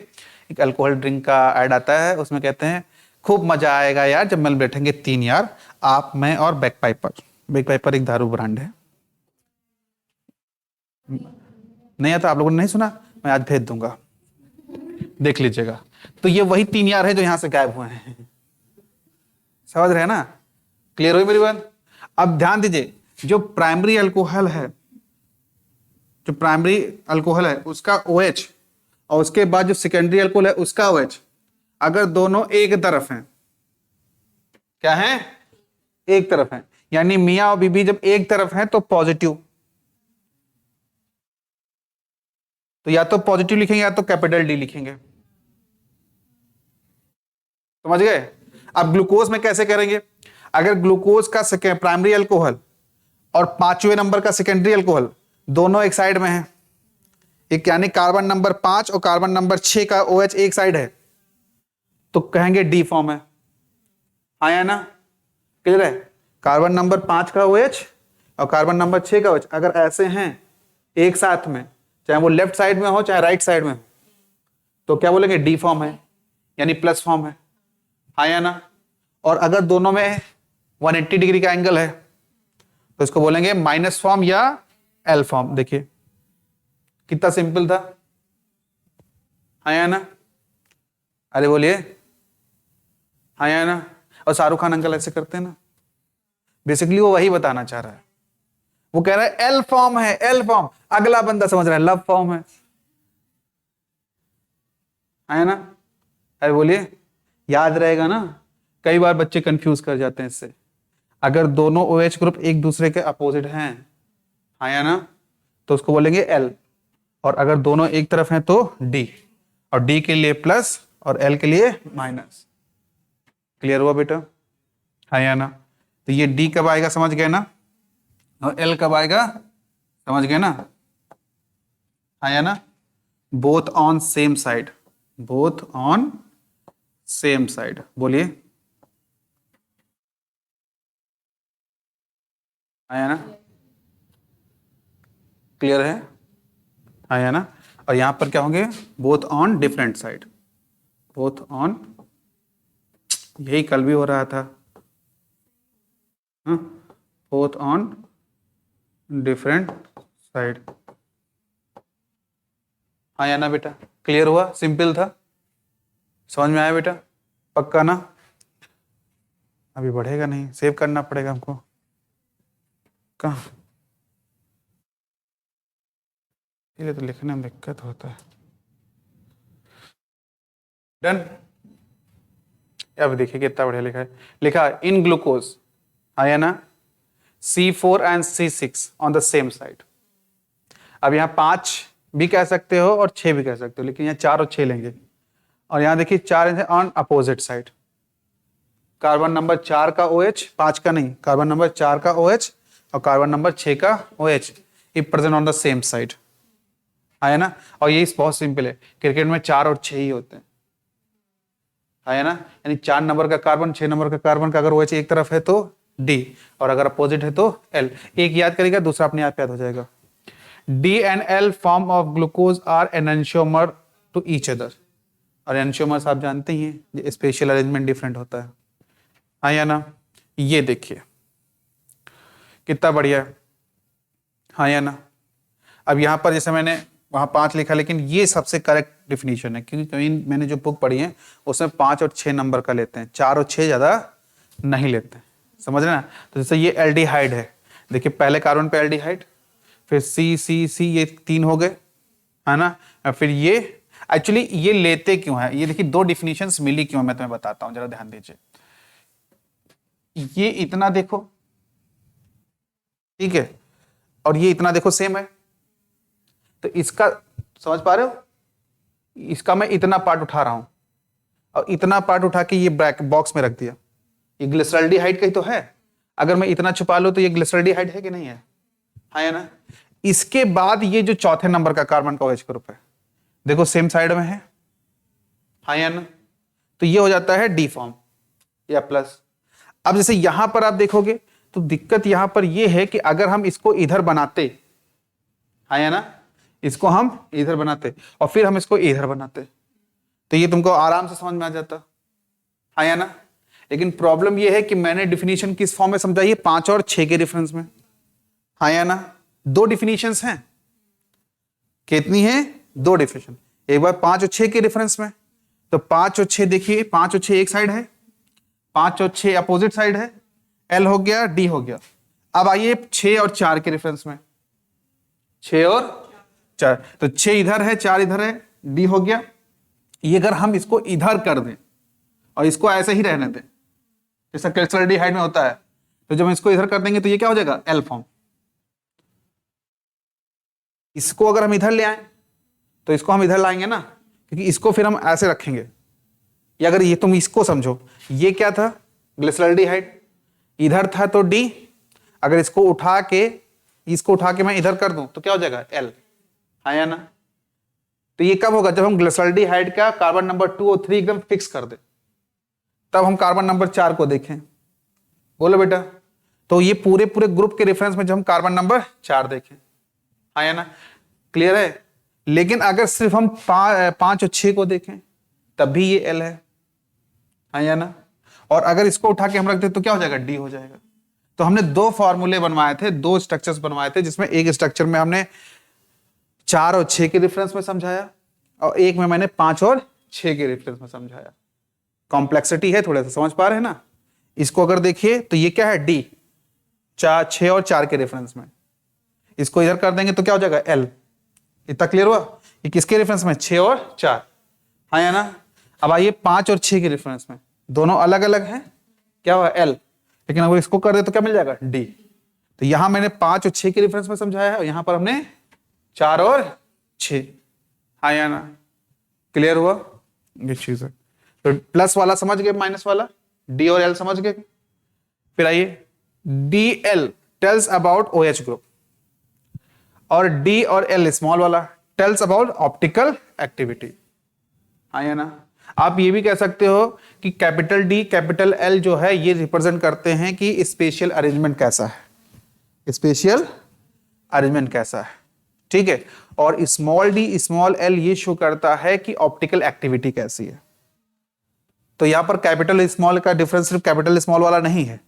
A: एक अल्कोहल ड्रिंक का ऐड आता है, उसमें कहते हैं खूब मजा आएगा यार जब मिल बैठेंगे 3 यार, आप, मैं और बैक पाइपर। बैक पाइपर एक दारू ब्रांड है, नहीं आता? आप लोगों ने नहीं सुना? मैं आज भेज दूंगा, देख लीजिएगा। तो ये वही 3 यार है जो यहां से गायब हुए हैं, समझ रहे हैं ना? क्लियर हुई मेरी बात? अब ध्यान दीजिए, जो प्राइमरी अल्कोहल है, जो प्राइमरी अल्कोहल है उसका OH और उसके बाद जो सेकेंडरी अल्कोहल है उसका OH, अगर दोनों एक तरफ हैं, क्या है? एक तरफ है, यानी मियां और बीबी जब एक तरफ हैं तो पॉजिटिव, तो या तो पॉजिटिव लिखेंगे या तो कैपिटल D लिखेंगे, समझ गए? अब ग्लूकोज में कैसे करेंगे? अगर ग्लूकोज का प्राइमरी अल्कोहल और 5वें नंबर का सेकेंडरी अल्कोहल दोनों एक साइड में है, एक यानी कार्बन नंबर 5 और कार्बन नंबर 6 का OH एक साइड है, तो कहेंगे D फॉर्म है, आया ना? क्लियर है? कार्बन नंबर 5 का OH और कार्बन नंबर 6 का OH अगर ऐसे हैं एक साथ में, चाहे वो लेफ्ट साइड में हो चाहे राइट साइड में हो, तो क्या बोलेंगे? D फॉर्म है, यानी प्लस फॉर्म है, आया ना? और अगर दोनों में 180 डिग्री का एंगल है तो इसको बोलेंगे माइनस फॉर्म या L फॉर्म। देखिए कितना सिंपल था, आया ना? अरे बोलिए, आया ना? और शाहरुख खान अंकल ऐसे करते हैं ना, बेसिकली वो वही बताना चाह रहा है। वो कह रहा है L फॉर्म है, L फॉर्म, अगला बंदा समझ रहा है लव फॉर्म है, आया ना? अरे बोलिए, याद रहेगा ना? कई बार बच्चे कंफ्यूज कर जाते हैं इससे। अगर दोनों OH ग्रुप एक दूसरे के अपोजिट हैं, आया ना, तो उसको बोलेंगे L, और अगर दोनों एक तरफ हैं तो D, और D के लिए प्लस और L के लिए माइनस। क्लियर हुआ बेटा? आया ना? तो ये D कब आएगा समझ गए ना, और L कब आएगा समझ गए ना, आया ना? Both on same side, both on same side, बोलिए, आया ना? क्लियर है? आया ना? और यहां पर क्या होंगे? Both on different side, both on, यही कल भी हो रहा था, बोथ ऑन डिफरेंट साइड, आया ना बेटा? क्लियर हुआ? सिंपल था, समझ में आया बेटा? पक्का ना? अभी बढ़ेगा नहीं, सेव करना पड़ेगा हमको। कहाँ, इसलिए तो लिखने में दिक्कत होता है। डन। अब देखिए कितना बढ़िया लिखा है, लिखा इन ग्लूकोज, है ना, C4 and C6 on the same side. अब यहाँ 5 भी कह सकते हो और 6 भी कह सकते हो, लेकिन यहाँ 4 और 6 लेंगे। और यहाँ देखिए 4 on opposite side. Carbon number 4 का OH, 5 का नहीं, कार्बन नंबर 4 का OH और कार्बन नंबर 6 का OH if present on the same side, है ना। और ये बहुत सिंपल है, क्रिकेट में 4 और 6 ही होते हैं, है ना। यानी 4 नंबर का कार्बन, 6 नंबर का कार्बन का अगर OH एक तरफ है तो D, और अगर अपोजिट है तो L। एक याद करेगा, दूसरा अपने आप याद हो जाएगा। D and L form of glucose are enantiomer to each other. और एनंशियोमर्स आप जानते ही हैं, स्पेशल अरेंजमेंट डिफरेंट होता है या ना। ये देखिए कितना बढ़िया है, हाँ या ना। अब यहाँ पर जैसे मैंने वहाँ 5 लिखा, लेकिन ये सबसे करेक्ट डिफिनीशन है, क्योंकि कहीं मैंने जो बुक पढ़ी है उसमें 5 और 6 नंबर का लेते हैं, 4 और 6 ज़्यादा नहीं लेते हैं, समझ रहे ना। तो जैसे ये एल्डिहाइड है, देखिए पहले कार्बन पे एल्डिहाइड, फिर सी सी सी, ये 3 हो गए, है ना। फिर ये एक्चुअली ये लेते क्यों है, ये देखिए 2 डिफिनीशंस मिली क्यों, मैं तुम्हें बताता हूँ, जरा ध्यान दीजिए। ये इतना देखो, ठीक है, और ये इतना देखो सेम है, तो इसका समझ पा रहे हो, इसका मैं इतना पार्ट उठा रहा हूं और इतना पार्ट उठा के ये ब्रैक बॉक्स में रख दिया। ये ग्लिसरॉल्डिहाइड का ही तो है, अगर मैं इतना छुपा लूं तो ये ग्लिसरॉल्डिहाइड है कि नहीं है ना। इसके बाद ये जो चौथे नंबर का कार्बन का OH ग्रुप है, देखो सेम साइड में है ना, तो ये हो जाता है D फॉर्म या प्लस। अब जैसे यहां पर आप देखोगे तो दिक्कत यहां पर ये है कि अगर हम इसको इधर बनाते, है ना, इसको हम इधर बनाते और फिर हम इसको इधर बनाते, तो ये तुमको आराम से समझ में आ जाता, है ना। लेकिन प्रॉब्लम ये है कि मैंने डिफिनीशन किस फॉर्म में समझाई है, 5 और 6 के रेफरेंस में, है ना। 2 डिफिनीशंस हैं, कितनी है, 2 डिफिनीशन, एक बार 5 और 6 के रेफरेंस में। तो 5 और 6 देखिए, 5 और 6 एक साइड है, 5 और 6 अपोजिट साइड है, L हो गया, D हो गया। अब आइए 6 और 4 के रेफरेंस में, 6 और 4, तो 6 इधर है, 4 इधर है, D हो गया। ये अगर हम इसको इधर कर दें और इसको ऐसे ही रहने दें जैसा ग्लिसरॉल्डिहाइड में होता है, तो जब हम इसको इधर कर देंगे तो ये क्या हो जाएगा, L फॉर्म। इसको अगर हम इधर ले आए तो इसको हम इधर लाएंगे ना, क्योंकि इसको फिर हम ऐसे रखेंगे। ये अगर ये तुम इसको समझो, ये क्या था, ग्लिसरॉल्डिहाइड, इधर था तो D, अगर इसको उठा के मैं इधर कर दूं तो क्या हो जाएगा, L, है ना। तो ये कब होगा, जब हम ग्लिसरॉल्डिहाइड का कार्बन नंबर 2 और 3 एकदम फिक्स कर दे, तब हम कार्बन नंबर 4 को देखें। बोलो बेटा, तो ये पूरे पूरे ग्रुप के रेफरेंस में जब हम कार्बन नंबर 4 देखें, है ना, क्लियर है। लेकिन अगर सिर्फ हम 5 और 6 को देखें तब भी ये L है ना। और अगर इसको उठा के हम रख दे तो क्या हो जाएगा, D हो जाएगा। तो हमने 2 फॉर्मूले बनवाए थे, 2 स्ट्रक्चर्स बनवाए थे, जिसमें एक स्ट्रक्चर में हमने 4 और 6 के रेफरेंस में समझाया और एक में मैंने 5 और 6 के रेफरेंस में समझाया। कॉम्प्लेक्सिटी है थोड़ा सा, समझ पा रहे हैं ना। इसको अगर देखिए तो ये क्या है, D, 6 और 4 के रेफरेंस में, इसको इधर कर देंगे तो क्या हो जाएगा, L। इतना क्लियर हुआ, ये किसके रेफरेंस में, 6 और 4, है ना। अब आइए 5 और 6 के रेफरेंस में, दोनों अलग अलग हैं, क्या हुआ, L, लेकिन अगर इसको कर दे तो क्या मिल जाएगा, D। तो यहां मैंने 5 और 6 के रेफरेंस में समझाया है और यहां पर हमने 4 और 6, है ना। क्लियर हुआ, ये चीज है। तो प्लस वाला समझ गए, माइनस वाला, D और L समझ गए। फिर आइए DL tells about OH group, और D और L स्मॉल वाला टेल्स अबाउट ऑप्टिकल एक्टिविटी, है ना। आप ये भी कह सकते हो कि कैपिटल D कैपिटल L जो है ये रिप्रेजेंट करते हैं कि स्पेशल अरेंजमेंट कैसा है, स्पेशल अरेंजमेंट कैसा है, ठीक है। और स्मॉल D स्मॉल L ये शो करता है कि ऑप्टिकल एक्टिविटी कैसी है। तो यहां पर कैपिटल स्मॉल का डिफरेंस सिर्फ कैपिटल स्मॉल वाला नहीं है,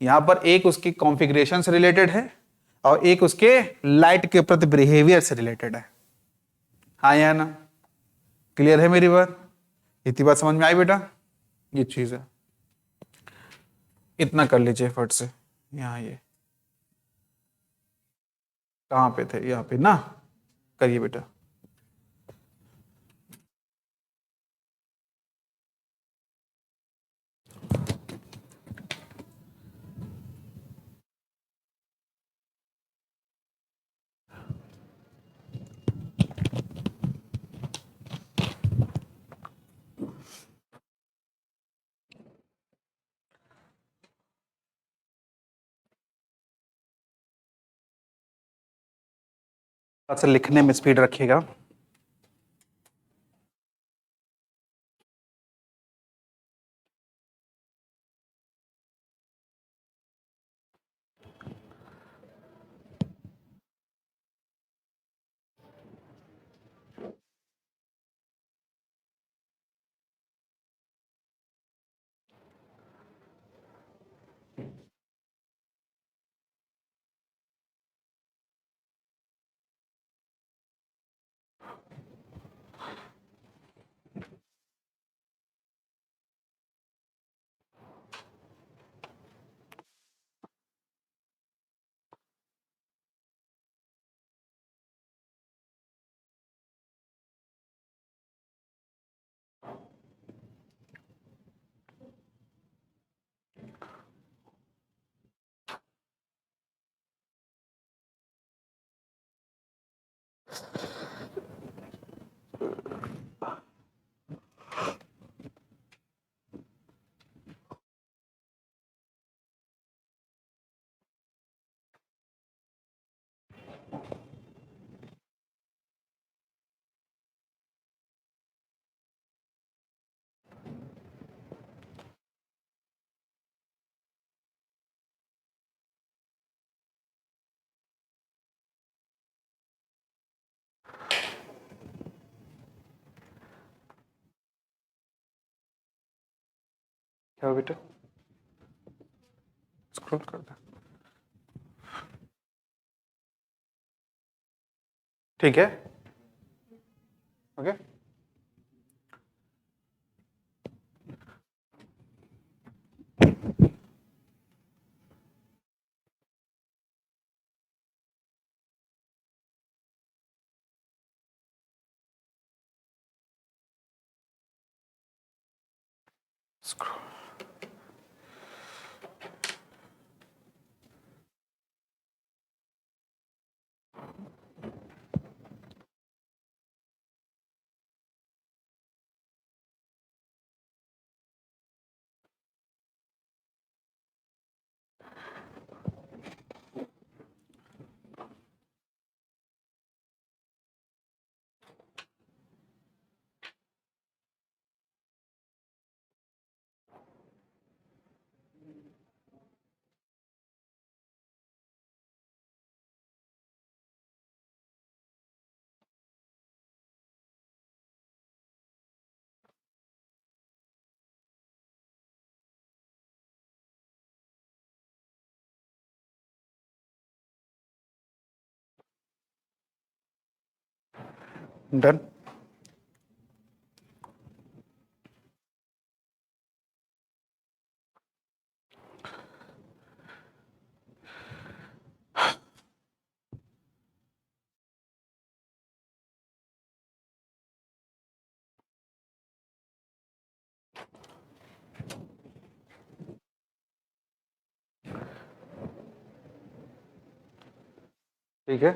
A: यहां पर एक उसकी कॉन्फ़िगरेशन से रिलेटेड है और एक उसके लाइट के प्रति बिहेवियर से रिलेटेड है, हाँ या ना। क्लियर है मेरी बात, इतनी बात समझ में आई बेटा, ये चीज है। इतना कर लीजिए फट से। यहाँ ये कहाँ पे थे, यहाँ पे ना, करिए बेटा। अच्छा, लिखने में स्पीड रखिएगा। क्या हुआ बेटा, स्क्रॉल कर दे। ठीक है, ओके। स्क्रॉल। डन। ठीक है।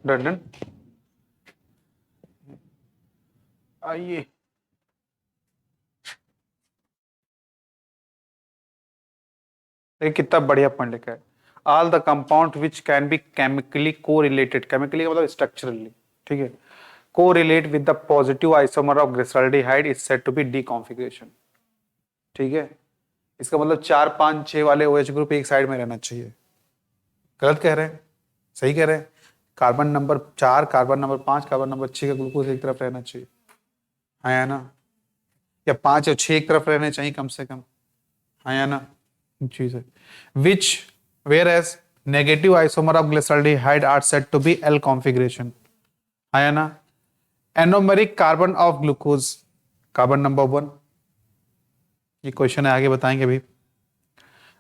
A: Done done. आइए, देखिए कितना बढ़िया पॉइंट लिखा है। All the compound which can be chemically correlated, chemically का मतलब स्ट्रक्चरली, ठीक है, correlate with the positive isomer of glyceraldehyde is said to be D configuration. ठीक है, इसका मतलब 4 5 6 वाले OH ग्रुप एक साइड में रहना चाहिए। गलत कह रहे हैं, सही कह रहे हैं। Carbon number 4, carbon number 5, carbon number 6 का ग्लूकोज एक तरफ रहना चाहिए, हाँ या ना? या 5 और 6 एक तरफ रहने चाहिए कम से कम, हाँ या ना? चीज है which whereas negative isomer of glyceraldehyde are said to be L configuration, हाँ या ना? Anomeric carbon of glucose, carbon number 1, ये क्वेश्चन है, आगे बताएंगे अभी।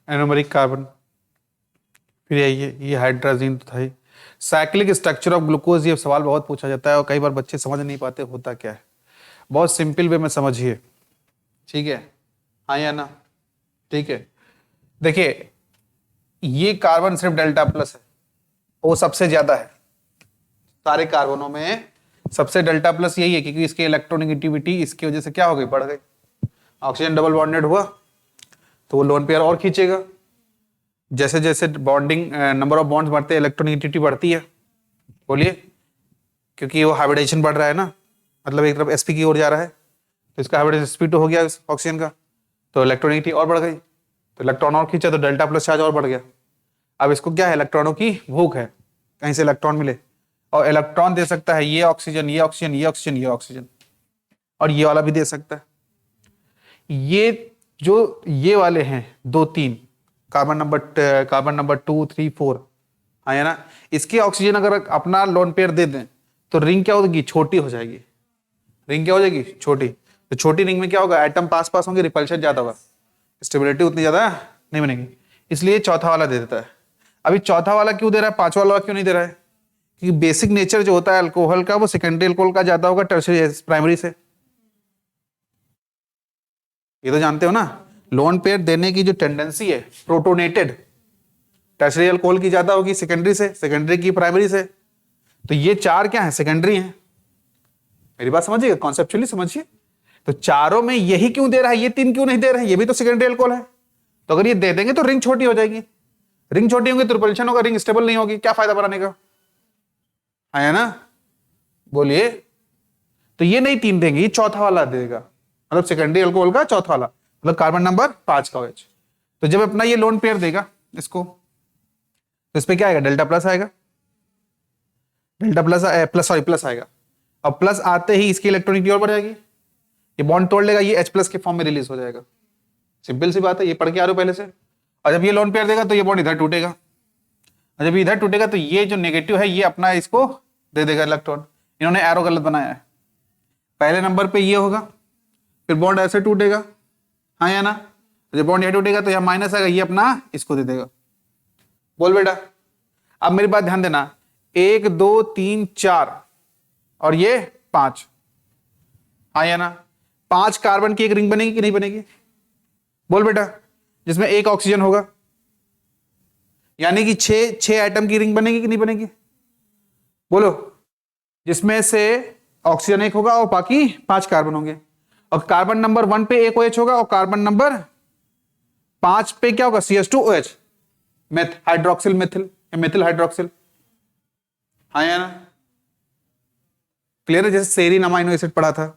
A: एनोमेरिक कार्बन, फिर ये हाइड्राजीन तो था ही। साइक्लिक स्ट्रक्चर ऑफ ग्लूकोज, ये सवाल बहुत पूछा जाता है और कई बार बच्चे समझ नहीं पाते होता क्या है। बहुत सिंपल वे में समझिए, ठीक है, हाँ या ना? ठीक है, देखिए ये कार्बन सिर्फ डेल्टा प्लस है, वो सबसे ज्यादा है सारे कार्बनों में, सबसे डेल्टा प्लस यही है क्योंकि इसकी इलेक्ट्रोनेगेटिविटी इसकी वजह से क्या हो गई, बढ़ गई। ऑक्सीजन डबल बॉन्डेड हुआ तो वो लोन पेयर और खींचेगा, जैसे जैसे बॉन्डिंग नंबर ऑफ बॉन्ड्स बढ़ते हैं इलेक्ट्रोनेगेटिविटी बढ़ती है, बोलिए, क्योंकि वो हाइब्रिडेशन बढ़ रहा है ना, मतलब एक तरफ sp की ओर जा रहा है, तो इसका हाइब्रिडेशन sp2 हो गया ऑक्सीजन का, तो इलेक्ट्रोनेगेटिविटी और बढ़ गई, तो इलेक्ट्रॉन और खींचा तो डेल्टा प्लस चार्ज और बढ़ गया। अब इसको क्या है, इलेक्ट्रॉनों की भूख है, कहीं से इलेक्ट्रॉन मिले, और इलेक्ट्रॉन दे सकता है ये ऑक्सीजन, ये ऑक्सीजन, ये ऑक्सीजन, ये ऑक्सीजन, और ये वाला भी दे सकता है। ये जो ये वाले हैं 2 3 कार्बन नंबर 2 3 4, हाँ है ना, इसके ऑक्सीजन अगर अपना लोन पेयर दे दें तो रिंग क्या होगी, छोटी हो जाएगी। रिंग क्या हो जाएगी, छोटी। तो छोटी रिंग में क्या होगा, एटम पास पास होंगे, रिपल्शन ज्यादा होगा, स्टेबिलिटी उतनी ज्यादा नहीं बनेगी, इसलिए चौथा वाला दे देता है। अभी चौथा वाला क्यों दे रहा है, पांचवा वाला क्यों नहीं दे रहा है? क्योंकि बेसिक नेचर जो होता है अल्कोहल का वो सेकेंडरी अल्कोहल का ज्यादा होगा टर्शियरी प्राइमरी से, ये तो जानते हो ना। लोन पेयर देने की जो टेंडेंसी है प्रोटोनेटेड टर्शियरी अल्कोहल की ज्यादा होगी सेकेंडरी से, सेकेंडरी की प्राइमरी से, तो ये 4 क्या है, सेकेंडरी है। मेरी बात समझिएगा, कॉन्सेप्चुअली समझिए। तो चारों में यही क्यों दे रहा है, ये 3 क्यों नहीं दे रहे हैं, ये भी तो सेकेंडरी अल्कोहल है। तो अगर ये दे देंगे तो रिंग छोटी हो जाएगी, रिंग छोटी होगी तो रिपल्शन होगा, रिंग स्टेबल नहीं होगी, क्या फायदा बनाने का, है ना? बोलिए। तो ये नहीं 3 देंगे, ये चौथा वाला देगा, मतलब सेकेंडरी अल्कोहल का चौथा वाला, मतलब कार्बन नंबर 5 का OH। तो जब अपना ये लोन पेयर देगा इसको, तो इस पे क्या आएगा, डेल्टा प्लस आएगा, डेल्टा प्लस आएगा। अब प्लस आते ही इसकी इलेक्ट्रॉनिक और बढ़ जाएगी, ये बॉन्ड तोड़ लेगा, ये H+ के फॉर्म में रिलीज हो जाएगा। सिंपल सी बात है, ये पढ़ के आ रहे हो पहले से। और जब ये लोन पेयर देगा तो ये बॉन्ड इधर टूटेगा, और जब इधर टूटेगा तो ये जो नेगेटिव है ये अपना इसको दे देगा इलेक्ट्रॉन। इन्होंने एरो गलत बनाया है, पहले नंबर पे ये होगा, फिर बॉन्ड ऐसे टूटेगा, हाँ या ना? जब बॉन्ड ये टूटेगा तो यहाँ माइनस आएगा, ये अपना इसको दे देगा। बोल बेटा। अब मेरी बात ध्यान देना, 1 2 3 4 और ये 5, हाँ या ना? 5 कार्बन की एक रिंग बनेगी कि नहीं बनेगी? बोल बेटा, जिसमें 1 ऑक्सीजन होगा, यानी कि 6 एटम की रिंग बनेगी कि नहीं बनेगी? बोलो, जिसमें से ऑक्सीजन 1 होगा और बाकी 5 कार्बन होंगे, और कार्बन नंबर 1 पे 1 OH होगा और कार्बन नंबर 5 पे क्या होगा, CH2OH, मेथ हाइड्रोक्सिल मेथिल या मेथिल हाइड्रोक्सिल, हाँ या ना? क्लियर है? जैसे सेरीन अमाइनो एसिड पढ़ा था,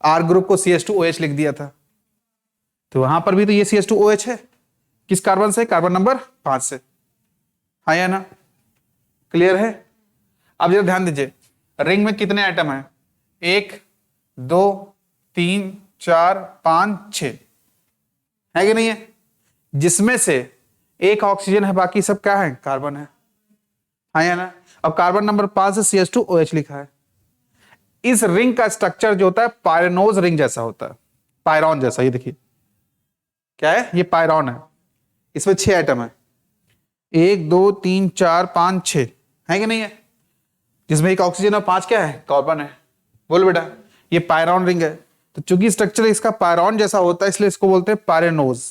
A: R ग्रुप को CH2OH लिख दिया था, तो वहां पर भी तो ये CH2OH है, किस कार्बन से, कार्बन नंबर 5 से, हाँ या ना? क्लियर है? अब जरा ध्यान दीजिए, रिंग में कितने एटम है, 1 2 3 4 5 6 है कि नहीं है? जिसमें से 1 ऑक्सीजन है, बाकी सब क्या है, कार्बन है, हाँ या ना? और कार्बन नंबर 5 से CH2OH लिखा है। इस रिंग का स्ट्रक्चर जो होता है पायरेनोज रिंग जैसा होता है, पायरॉन जैसा। ये देखिए क्या है, ये पायरॉन है, इसमें 6 एटम है, 1 2 3 4 5 6 है कि नहीं है? जिसमें 1 ऑक्सीजन और 5 क्या है, कार्बन है। बोल बेटा, ये पायरॉन रिंग है, तो चूंकि स्ट्रक्चर इसका पायरॉन जैसा होता है इसलिए इसको बोलते हैं पायरेनोज।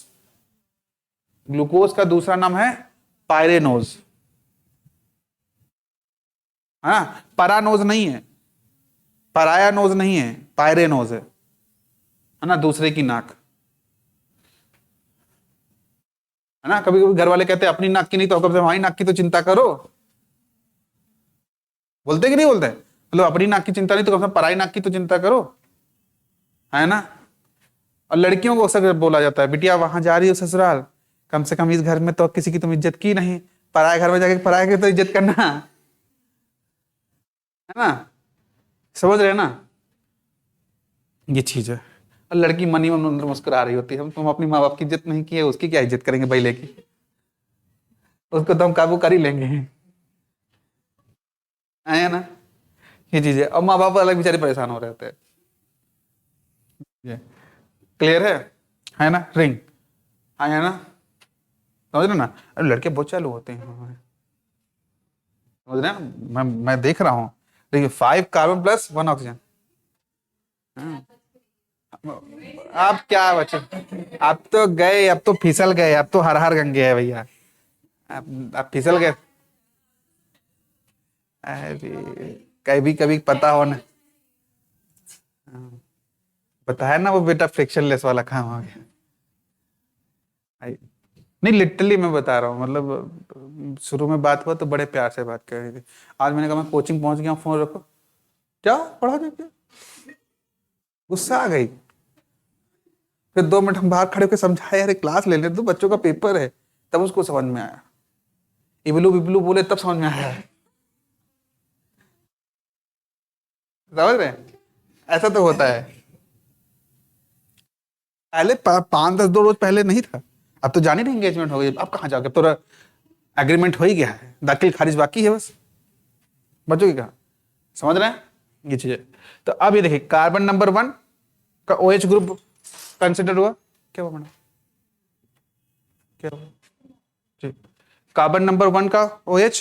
A: ग्लूकोज का दूसरा नाम है पायरेनोज, हाँ, परानोज नहीं है, परायानोज नहीं है, पायरेनोज है ना, दूसरे की नाक, है ना? कभी कभी घर वाले कहते हैं अपनी नाक की नहीं तो कब से हमारी नाक की तो चिंता करो, बोलते कि नहीं बोलते? मतलब अपनी नाक की चिंता नहीं तो कम से कम पराई नाक की तो चिंता करो, है ना? और लड़कियों को अक्सर बोला जाता है, बिटिया वहां जा रही हो ससुराल, कम से कम इस घर में तो किसी की तुम इज्जत की नहीं, पराए घर में जाके पराए की तो इज्जत करना है ना, समझ रहे हैं ना, ये चीज है। और लड़की मनी मन अंदर मुस्कुरा रही होती है, हम तुम अपनी माँ बाप की इज्जत नहीं की है, उसकी क्या इज्जत करेंगे बैले की, उसको तो हम काबू कर ही लेंगे, है ना, ये चीज है। और माँ बाप अलग बेचारे परेशान हो रहे होते हैं। क्लियर है ना, रिंग, हाँ है ना, समझ रहे ना। अरे लड़के बहुत चालू होते हैं, समझ रहे हैं, मैं देख रहा हूँ। देखिए 5 कार्बन प्लस 1 ऑक्सीजन। आप क्या बचे, आप तो गए, अब तो फिसल गए, अब तो हर हर गंगे है भैया, आप फिसल गए। अरे कभी कभी पता हो ना, बताया ना वो बेटा, फ्रिक्शनलेस वाला काम हो गया। नहीं लिटरली मैं बता रहा हूँ, मतलब शुरू में बात हुआ तो बड़े प्यार से बात कर रही थी, आज मैंने कहा मैं कोचिंग पहुंच गया, फोन रखो, क्या पढ़ा नहीं क्या, गुस्सा आ गई। फिर 2 मिनट हम बाहर खड़े होकर समझाया, अरे क्लास ले ले तो, बच्चों का पेपर है, तब उसको समझ में आया। इबलू बिबलू बोले तब समझ में आया, समझ रहे हैं, ऐसा तो होता है। पहले 5-10 2 रोज पहले नहीं था, अब तो जानी नहीं, एंगेजमेंट हो गई, अब कहाँ जाओगे, अब तो एग्रीमेंट हो ही गया है, दाखिल खारिज बाकी है बस, बचोगे कहाँ, समझ रहे हैं, ये चीज है। तो अब ये देखिए कार्बन नंबर 1 का OH ग्रुप कंसिडर हुआ, क्या हुआ मैडम, क्या हुआ जी, कार्बन नंबर 1 का OH,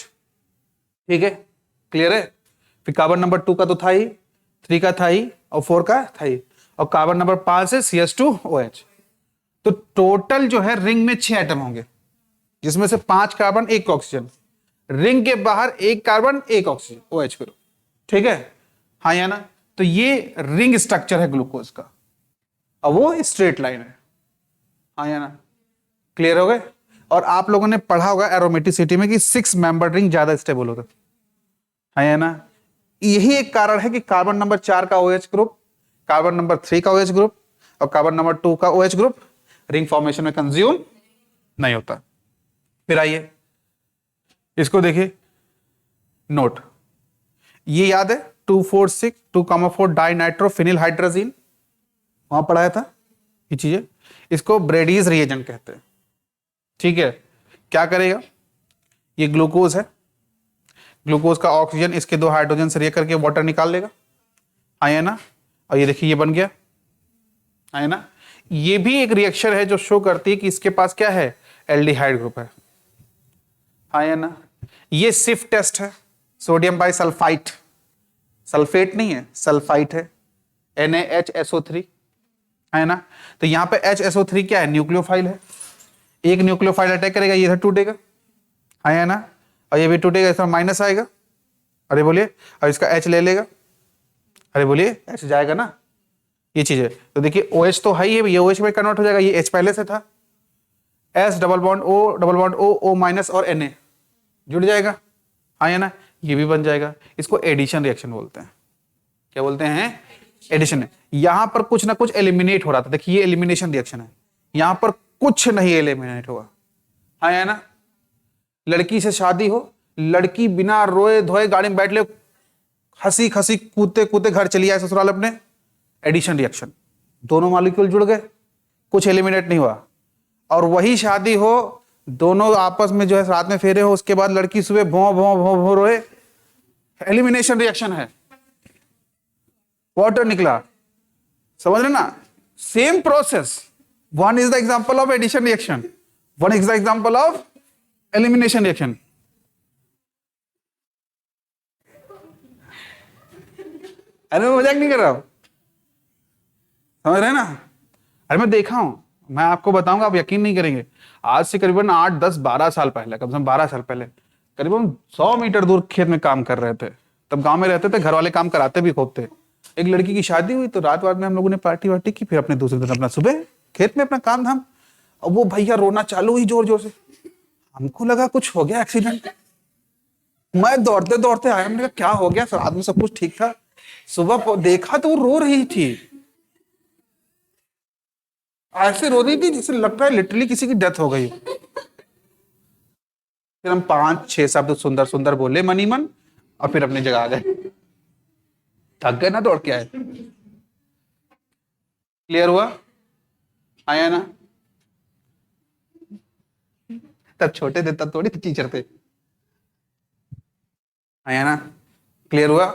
A: ठीक है, क्लियर है। फिर कार्बन नंबर 2 का तो था ही, 3 का था ही, और 4 का था ही, और कार्बन नंबर 5 है CH2OH। तो टोटल जो है रिंग में 6 एटम होंगे, जिसमें से 5 कार्बन 1 ऑक्सीजन, रिंग के बाहर 1 कार्बन 1 ऑक्सीजन OH ग्रुप, ठीक है, हाँ या ना। तो ये रिंग स्ट्रक्चर है ग्लूकोज का, और वो स्ट्रेट लाइन है, हाँ या ना, क्लियर हो गए। और आप लोगों ने पढ़ा होगा एरोमेटिसिटी में कि 6 मेंबर रिंग ज्यादा स्टेबल होता है या ना। यही एक कारण है कि कार्बन नंबर 4 का OH ग्रुप, कार्बन नंबर 3 का OH ग्रुप, और कार्बन नंबर 2 का OH ग्रुप रिंग फॉर्मेशन में कंज्यूम नहीं होता। फिर आइए इसको देखिए, नोट, ये याद है 2,4,6 2,4 डाई नाइट्रो फिनिल हाइड्रोजीन, वहां पढ़ाया था ये चीजें, इसको ब्रेडीज रिएजेंट कहते हैं, ठीक है। क्या करेगा, ये ग्लूकोज है, ग्लूकोज का ऑक्सीजन इसके 2 हाइड्रोजन से रिएक्ट करके वाटर निकाल लेगा, आया ना, और ये देखिए ये बन गया, आया ना। ये भी एक रिएक्शन है जो शो करती है कि इसके पास क्या है, एल्डिहाइड ग्रुप है, आया ना। ये सिफ टेस्ट है, सोडियम बाई सल्फाइट, सल्फेट नहीं है, सल्फाइट है, NaHSO3, है ना। तो यहां पे HSO3 क्या है, न्यूक्लियोफाइल है, एक न्यूक्लियोफाइल अटैक करेगा, ये इधर टूटेगा, है ना, और ये भी टूटेगा, इसमें माइनस आएगा, अरे बोलिए, और इसका H ले लेगा, अरे बोलिए H जाएगा ना, ये चीज है। तो देखिए OH तो है ही है, ये OH में कन्वर्ट हो जाएगा, ये H पहले से था, S double bond O O minus और Na जुड़ जाएगा, है ना, ये भी बन जाएगा। इसको एडिशन रिएक्शन बोलते हैं, क्या बोलते हैं, एडिशन है। यहां पर कुछ ना कुछ एलिमिनेट हो रहा था, देखिए ये एलिमिनेशन रिएक्शन है, यहां पर कुछ नहीं एलिमिनेट हुआ, है ना। लड़की से शादी हो, लड़की बिना रोए धोए गाड़ी में बैठ ले, हंसी खसी कूदते कूदते घर चली आए ससुराल अपने, एडिशन रिएक्शन, दोनों मॉलिक्यूल जुड़ गए, कुछ एलिमिनेट नहीं हुआ। और वही शादी हो, दोनों आपस में जो है रात में फेरे हो, उसके बाद लड़की सुबह भों भों भों भों रोए, एलिमिनेशन रिएक्शन है, वाटर निकला, समझ रहे ना, same process, one is the example of addition reaction, one is the example of elimination reaction. अरे मैं मजाक नहीं कर रहा हूं, समझ रहे ना। अरे मैं देखा हूं, मैं आपको बताऊंगा, आप यकीन नहीं करेंगे, आज से करीबन 8-10-12 साल पहले, कम से कम 12 साल पहले, करीबन 100 मीटर दूर खेत में काम कर रहे थे, तब गांव में रहते थे, घर वाले काम कराते भी खूब थे। एक लड़की की शादी हुई, तो रात में हम लोगों ने पार्टी वार्टी की, फिर अपने दूसरे दिन अपना सुबह खेत में अपना काम धाम, और वो भैया रोना चालू हुई जोर जोर से, हमको लगा कुछ हो गया एक्सीडेंट, मैं दौड़ते दौड़ते आया, मैंने कहा क्या हो गया, रात में सब कुछ ठीक था, सुबह देखा तो वो रो रही थी, ऐसे रो रही थी जैसे लगता है लिटरली किसी की डेथ हो गई। फिर हम 5-6 शब्द सुंदर सुंदर बोले मनी मन, और फिर अपनी जगह आ गए। थक गए ना दौड़ के आए। क्लियर हुआ? आया ना? तब छोटे थे, तब थोड़ी टीचर थे। आया ना? क्लियर हुआ?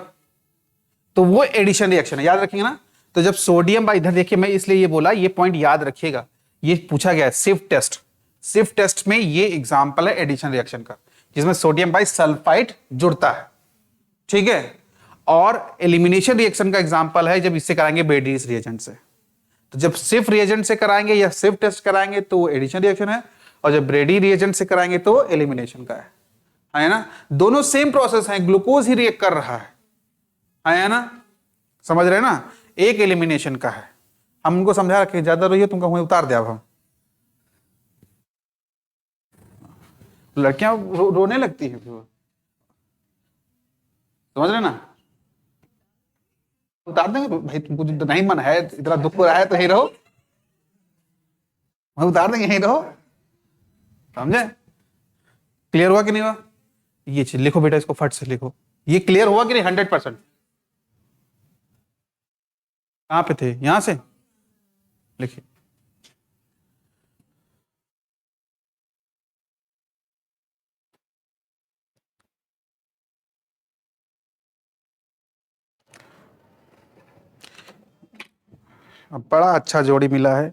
A: तो वो एडिशन रिएक्शन है, याद रखेंगे ना। तो जब सोडियम, इधर देखिए, मैं इसलिए ये बोला, ये पॉइंट याद रखिएगा, ये पूछा गया है सिफ्ट टेस्ट। सिफ्ट टेस्ट में ये एग्जांपल है एडिशन रिएक्शन का, जिसमें सोडियम बाई सल्फाइड जुड़ता है, ठीक है। और एलिमिनेशन रिएक्शन का एग्जांपल है जब इससे कराएंगे ब्रेडीज रिएजेंट से। तो जब सिर्फ रिएजेंट से कराएंगे या सिर्फ टेस्ट कराएंगे तो वो एडिशन रिएक्शन है, और जब ब्रेडी रिएजेंट से कराएंगे तो एलिमिनेशन का है ना। दोनों सेम प्रोसेस है, ग्लूकोज ही रिएक्ट कर रहा है ना। समझ रहे हैं ना? एक एलिमिनेशन का है। हम उनको समझा रखे, ज्यादा रही है तुमको वहीं उतार दिया। अब हम लड़कियां रोने लगती हैं, समझ रहे ना। उतार देंगे भाई, तुमको जो नहीं मन है, इतना दुख हो रहा है तो यही रहो, वहीं उतार देंगे, यहीं रहो। समझे? क्लियर हुआ कि नहीं हुआ? ये चीज लिखो बेटा, इसको फट से लिखो। ये क्लियर हुआ कि नहीं? 100%। कहां पे थे? यहां से लिखिए। अब बड़ा अच्छा जोड़ी मिला है,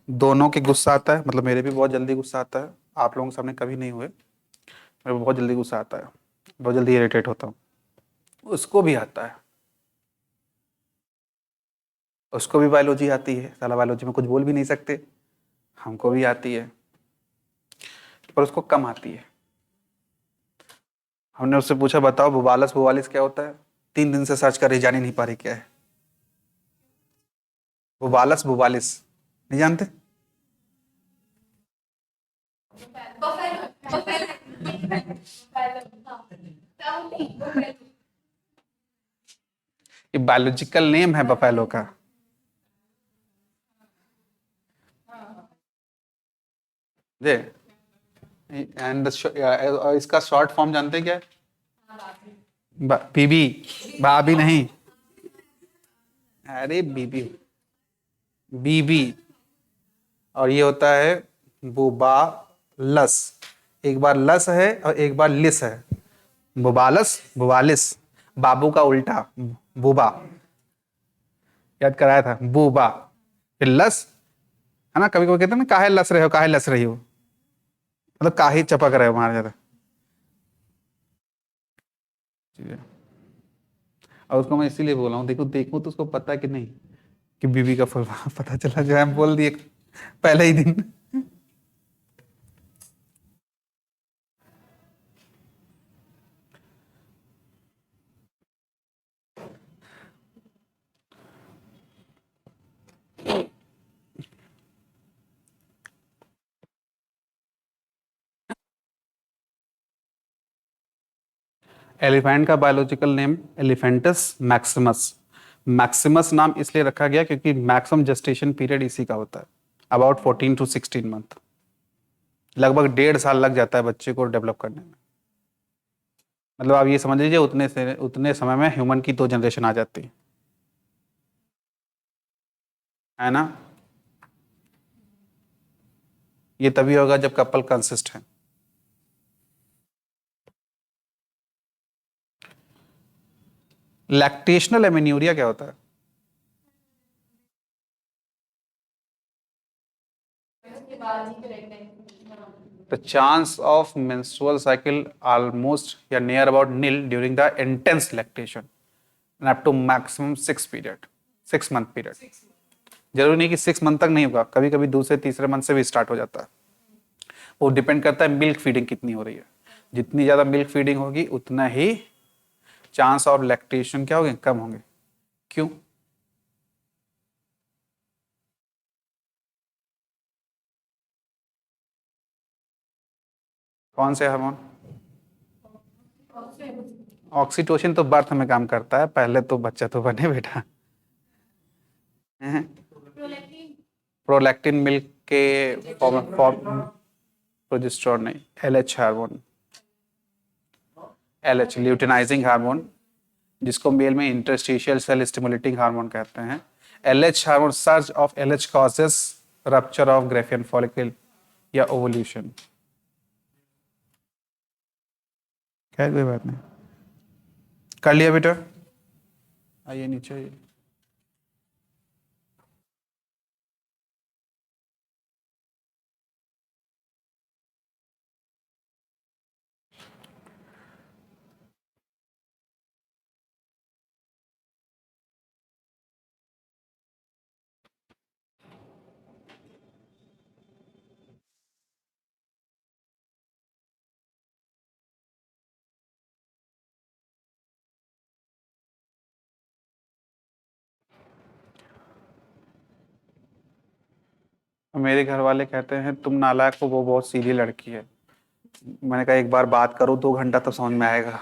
A: दोनों के गुस्सा आता है, मतलब मेरे भी बहुत जल्दी गुस्सा आता है, आप लोगों के सामने कभी नहीं हुए, मेरे को बहुत जल्दी गुस्सा आता है, बहुत जल्दी इरिटेट होता हूँ। उसको भी आता है, उसको भी बायोलॉजी आती है, साला बायोलॉजी में कुछ बोल भी नहीं सकते, हमको भी आती है, पर उसको कम आती है। हमने उससे पूछा बताओ बुबालस बुबालिस क्या होता है, 3 दिन से सर्च कर रही, जान ही नहीं पा रही क्या है बुबालस बुबालिस, नहीं जानते? ये बायोलॉजिकल नेम है बफेलो का। जे एंड इसका शॉर्ट फॉर्म जानते हैं क्या है? बीबी, भाभी नहीं, अरे बीबी, बीबी। और ये होता है बुबालस, एक बार लस है और एक बार लिस है, बुबालस बुबालिस, बाबू का उल्टा बुबा, याद कराया था, बुबा। फिर लस, है ना, कभी कभी कहते हैं ना काहे लस रहे हो, काहे लस रही हो, मतलब काहे चपक रहे हो मारा जाता है। और उसको मैं इसीलिए बोला हूँ, देखो देखो तो उसको पता है कि नहीं कि बीबी का फल पता चला, जो हम बोल दिए पहले ही दिन। एलिफेंट का बायोलॉजिकल नेम एलिफेंटस मैक्सिमस। मैक्सिमस नाम इसलिए रखा गया क्योंकि मैक्सिमम जेस्टेशन पीरियड इसी का होता है, अबाउट 14 to 16 मंथ। लगभग 1.5 साल लग जाता है बच्चे को डेवलप करने में। मतलब आप ये समझ लीजिए उतने समय में ह्यूमन की 2 जनरेशन आ जाती है ना। ये तभी होगा जब कपल कंसिस्ट है। लैक्टेशनल एमिन्यूरिया क्या होता है? The chance of menstrual cycle almost या near about nil during the intense lactation and up to maximum 6 month period। जरूरी नहीं कि 6 मंथ तक नहीं होगा, कभी कभी दूसरे तीसरे मंथ से भी स्टार्ट हो जाता है। वो डिपेंड करता है मिल्क फीडिंग कितनी हो रही है, जितनी ज्यादा मिल्क फीडिंग होगी उतना ही चांस ऑफ लैक्टेशन क्या होंगे, कम होंगे। क्यों? कौन से हार्मोन? ऑक्सीटोसिन तो बर्थ में काम करता है, पहले तो बच्चा तो बने बेटा। प्रोलैक्टिन मिल्क के फॉर्म, प्रोजेस्टेरोन नहीं, LH hormone. LH luteinizing hormone, जिसको मेल में इंटरस्टिशियल सेल स्टिमुलेटिंग हार्मोन कहते हैं। LH hormone, surge of LH causes rupture of Graafian follicle या ओवल्यूशन। खैर कोई बात नहीं, कर लिया बेटा, आइए नीचे आइए। मेरे घर वाले कहते हैं तुम नालायक हो, वो बहुत सीधी लड़की है। मैंने कहा एक बार बात करो, 2 घंटा तो समझ में आएगा।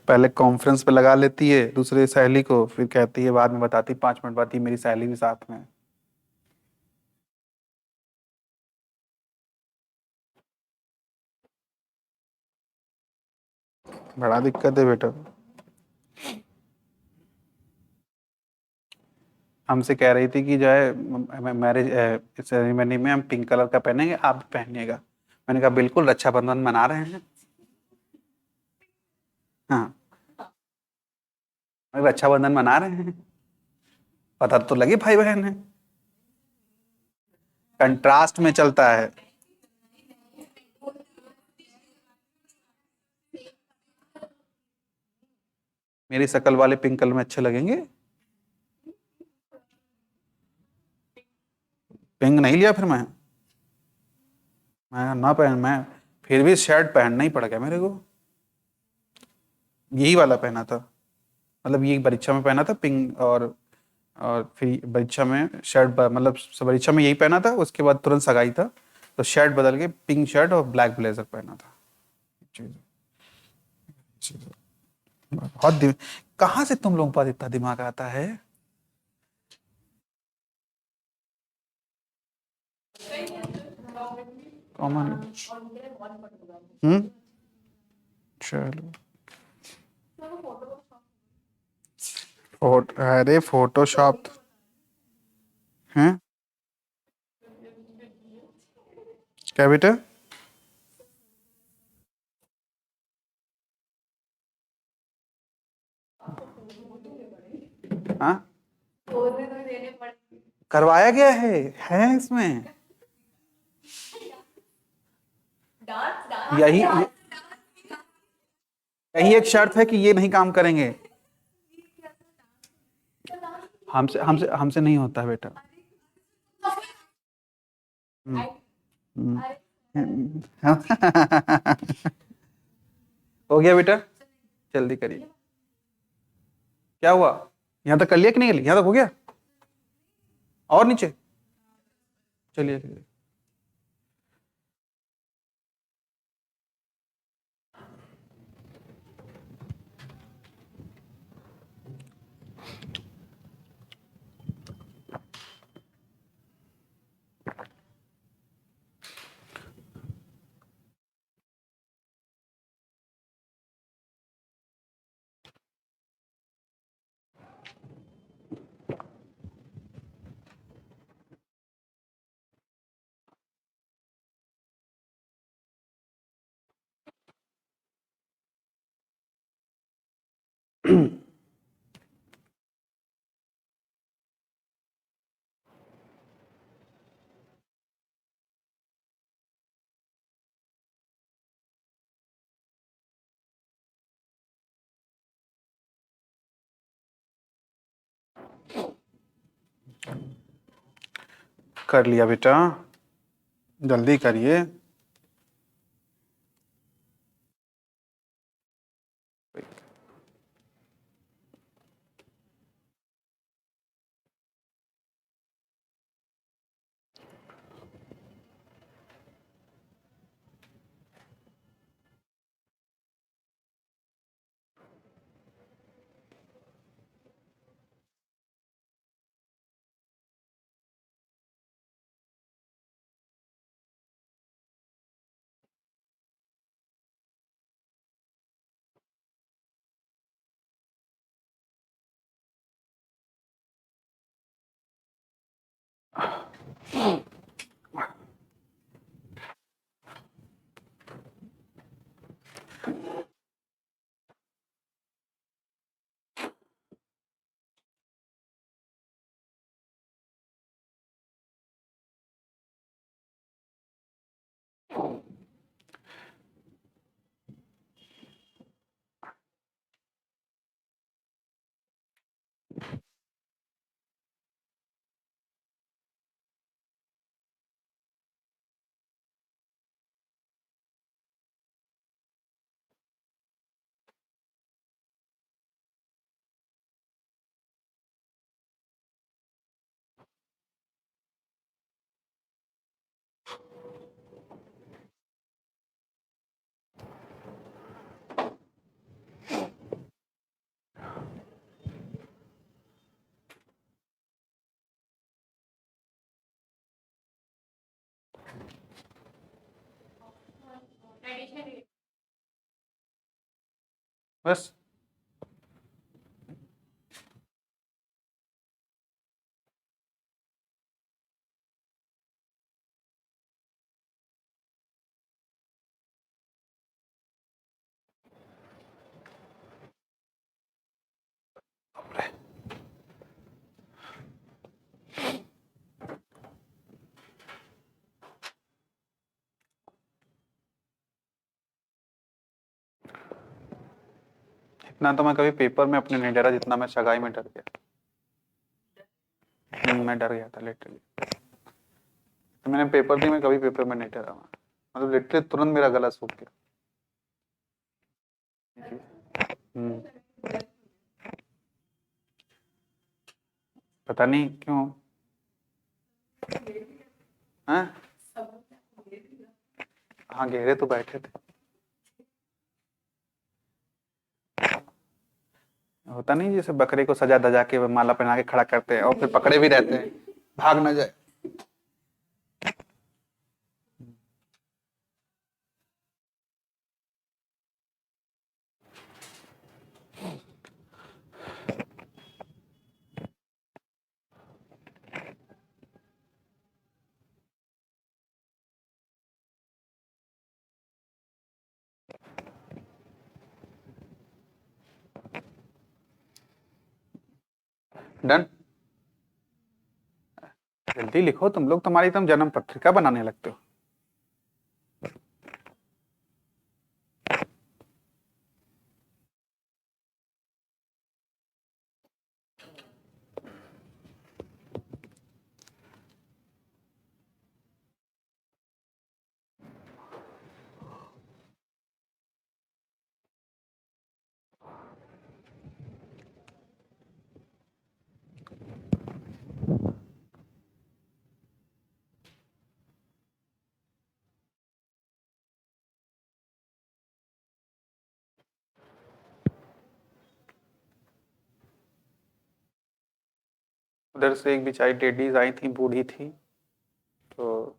A: पहले कॉन्फ्रेंस पे लगा लेती है दूसरे सहेली को, फिर कहती है बाद में बताती 5 मिनट बाद, ये मेरी सहेली भी साथ में है। बड़ा दिक्कत है बेटा। हमसे कह रही थी कि जो है मैरिज सेरेमनी में हम पिंक कलर का पहनेंगे, आप भी पहनिएगा। मैंने कहा बिल्कुल, रक्षाबंधन मना रहे हैं। हाँ, रक्षाबंधन मना रहे हैं, पता तो लगे भाई बहन है। कंट्रास्ट में चलता है। मेरी शकल वाले पिंक कलर में अच्छे लगेंगे। पिंक नहीं लिया फिर मैं ना पहन, मैं फिर भी शर्ट पहनना ही पड़ गया मेरे को। यही वाला पहना था, मतलब ये परीक्षा में पहना था पिंक, और फिर परीक्षा में शर्ट मतलब परीक्षा में यही पहना था, उसके बाद तुरंत सगाई था तो शर्ट बदल के पिंक शर्ट और ब्लैक ब्लेजर पहना था। चीज़- चीज़- बहुत कहाँ से तुम लोगों के पास इतना दिमाग आता है? कॉमन। हम्म। चलो। अरे फोटोशॉप है क्या बेटा? हाँ, करवाया गया है इसमें। यही यही एक शर्त है कि ये नहीं काम करेंगे। हमसे हमसे हमसे नहीं होता बेटा। हम्म, हो गया बेटा, जल्दी करिए। क्या हुआ? यहाँ तक कर लिया कि नहीं कर लिया? यहाँ तक हो गया? और नीचे? चलिए चलिए। कर लिया बेटा, जल्दी करिए। बस इतना तो मैं कभी पेपर में अपने नहीं डरा जितना मैं सगाई में डर गया। मैं डर गया था लिटरली। तो मैंने पेपर दी, मैं कभी पेपर में नहीं डरा। मतलब लिटरली तुरंत मेरा गला सूख गया। हम्म, पता नहीं क्यों। हाँ हाँ, घेरे तो बैठे थे। होता नहीं जैसे बकरे को सजा दजा के माला पहना के खड़ा करते हैं और फिर पकड़े भी रहते हैं, भाग ना जाए। डन। जल्दी लिखो, तुम लोग तुम्हारी तुम जन्म पत्रिका बनाने लगते हो। उधर से एक बेचारी लेडीज आई थी, बूढ़ी थी, तो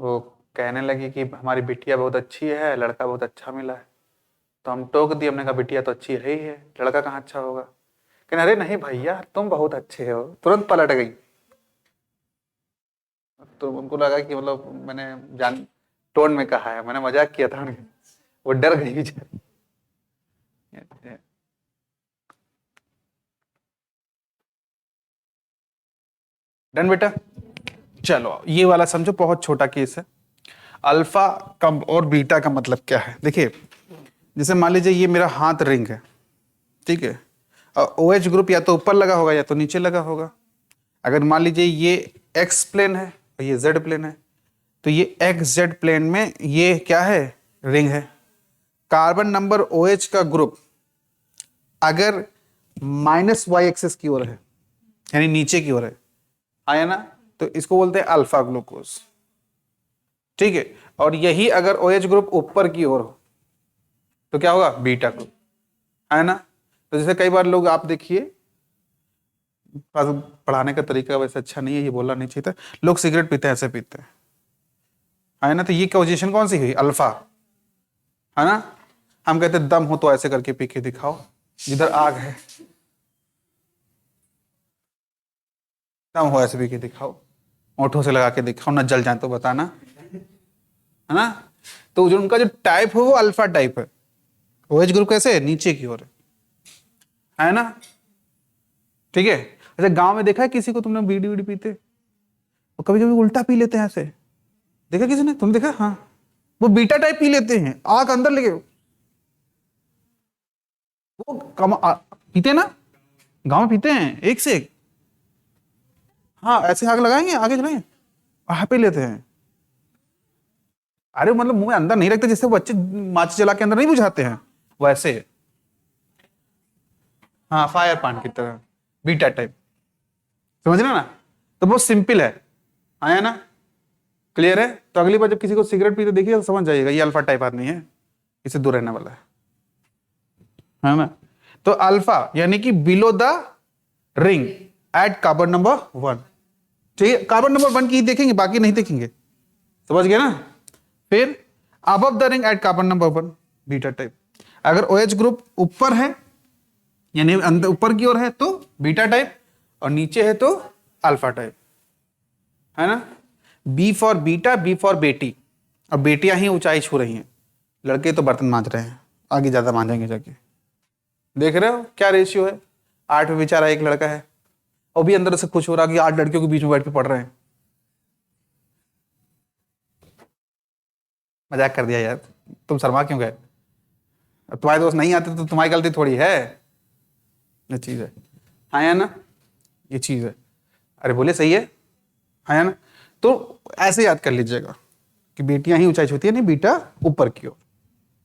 A: वो कहने लगी कि हमारी बिटिया बहुत अच्छी है, लड़का बहुत अच्छा मिला है। तो हम टोक दिए, हमने कहा बिटिया तो अच्छी है ही है, लड़का कहाँ अच्छा होगा। कहने अरे नहीं भैया, तुम बहुत अच्छे हो। तुरंत पलट गई। तो उनको लगा कि मतलब मैंने जान टोन में कहा है, मैंने मजाक किया था। वो डर गई बेचारी। डन बेटा। चलो ये वाला समझो, बहुत छोटा केस है। अल्फा का और बीटा का मतलब क्या है, देखिए। जैसे मान लीजिए ये मेरा हाथ रिंग है, ठीक है। और ओ एच ग्रुप या तो ऊपर लगा होगा या तो नीचे लगा होगा। अगर मान लीजिए ये एक्स प्लेन है और ये जेड प्लेन है, तो ये एक्स जेड प्लेन में ये क्या है, रिंग है। कार्बन नंबर ओ एच का ग्रुप अगर माइनस वाई एक्सिस की ओर है, यानी नीचे की ओर है, आया ना, तो इसको बोलते हैं अल्फा ग्लूकोज, ठीक है। और यही अगर ओ एच ग्रुप ऊपर की ओर हो तो क्या होगा, बीटा ग्रुप, है ना। तो जैसे कई बार लोग, आप देखिए, पढ़ाने का तरीका वैसे अच्छा नहीं है, ये बोलना नहीं चाहिए था। लोग सिगरेट पीते हैं, ऐसे पीते हैं, है ना। तो ये पोजीशन कौन सी हुई, अल्फा, है ना। हम कहते हैं दम हो तो ऐसे करके पी के दिखाओ, जिधर आग है, दम हो ऐसे पी के दिखाओ। ओठों से लगा के दिखाओ ना, जल जाए तो बताना, है ना। तो जो उनका जो टाइप है वो अल्फा टाइप है। OH ग्रुप कैसे है, नीचे की ओर है ना, ठीक है। अच्छा गांव में देखा है किसी को तुमने बीड़ी वीडी पीते, और कभी कभी उल्टा पी लेते हैं ऐसे, देखा किसी ने, तुम देखा, हाँ वो बीटा टाइप पी लेते हैं, आग अंदर लेके, वो पीते ना, गांव में पीते हैं एक से एक, हाँ ऐसे आग लगाएंगे, आगे चलाएंगे, पी लेते हैं। अरे मतलब मुंह में अंदर नहीं रखते, जैसे बच्चे माचिस जला के अंदर नहीं बुझाते हैं वैसे, हाँ फायर पान की तरह, बीटा टाइप, समझ रहे ना। तो बहुत सिंपल है, आया ना, क्लियर है। तो अगली बार जब किसी को सिगरेट पीते देखिए तो समझ जाइएगा ये अल्फा टाइप आदमी है, इसे दूर रहने वाला है ना। तो अल्फा यानी कि below the ring at carbon number 1, ठीक है। कार्बन नंबर 1 की देखेंगे, बाकी नहीं देखेंगे, समझ गए ना। फिर above the ring at carbon number 1 beta type. अगर OH ग्रुप ऊपर है यानी अंदर ऊपर की ओर है तो बीटा टाइप, और नीचे है तो अल्फा टाइप, है ना। B for beta, B for बेटी, और बेटियां ही ऊंचाई छू रही हैं, लड़के तो बर्तन मांज रहे हैं, आगे ज्यादा मांजेंगे जाके। देख रहे हो क्या रेशियो है, 8 में बेचारा एक लड़का है, और भी अंदर से खुश हो रहा कि 8 लड़कियों के बीच में बैठ के पढ़ रहे हैं। मजाक कर दिया यार, तुम शर्मा क्यों गए, तुम्हारे दोस्त नहीं आते तो तुम्हारी गलती थोड़ी है, ये चीज है, हाँ या ना, ये चीज है। अरे बोले सही है, हाँ या ना। तो ऐसे याद कर लीजिएगा कि बेटियां ही ऊंचाई छूती है, नहीं बीटा ऊपर की ओर,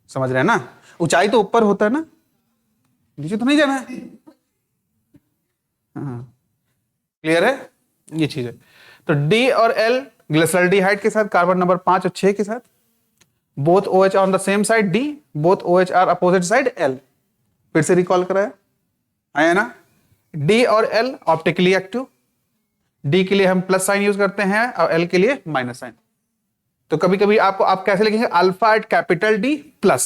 A: समझ रहे हैं ना। ऊंचाई तो ऊपर होता है ना, नीचे तो नहीं जाना है, हाँ क्लियर है, ये चीज है। तो D और L ग्लिसरॉल्डिहाइड के साथ, कार्बन नंबर 5 और 6 के साथ, both OH on the same side D, both OH are opposite side L। फिर से रिकॉल कराया, आया ना। D और L ऑप्टिकली एक्टिव, D के लिए हम प्लस साइन यूज करते हैं और L के लिए माइनस साइन। तो कभी कभी आपको आप कैसे लिखेंगे, alpha at capital D plus,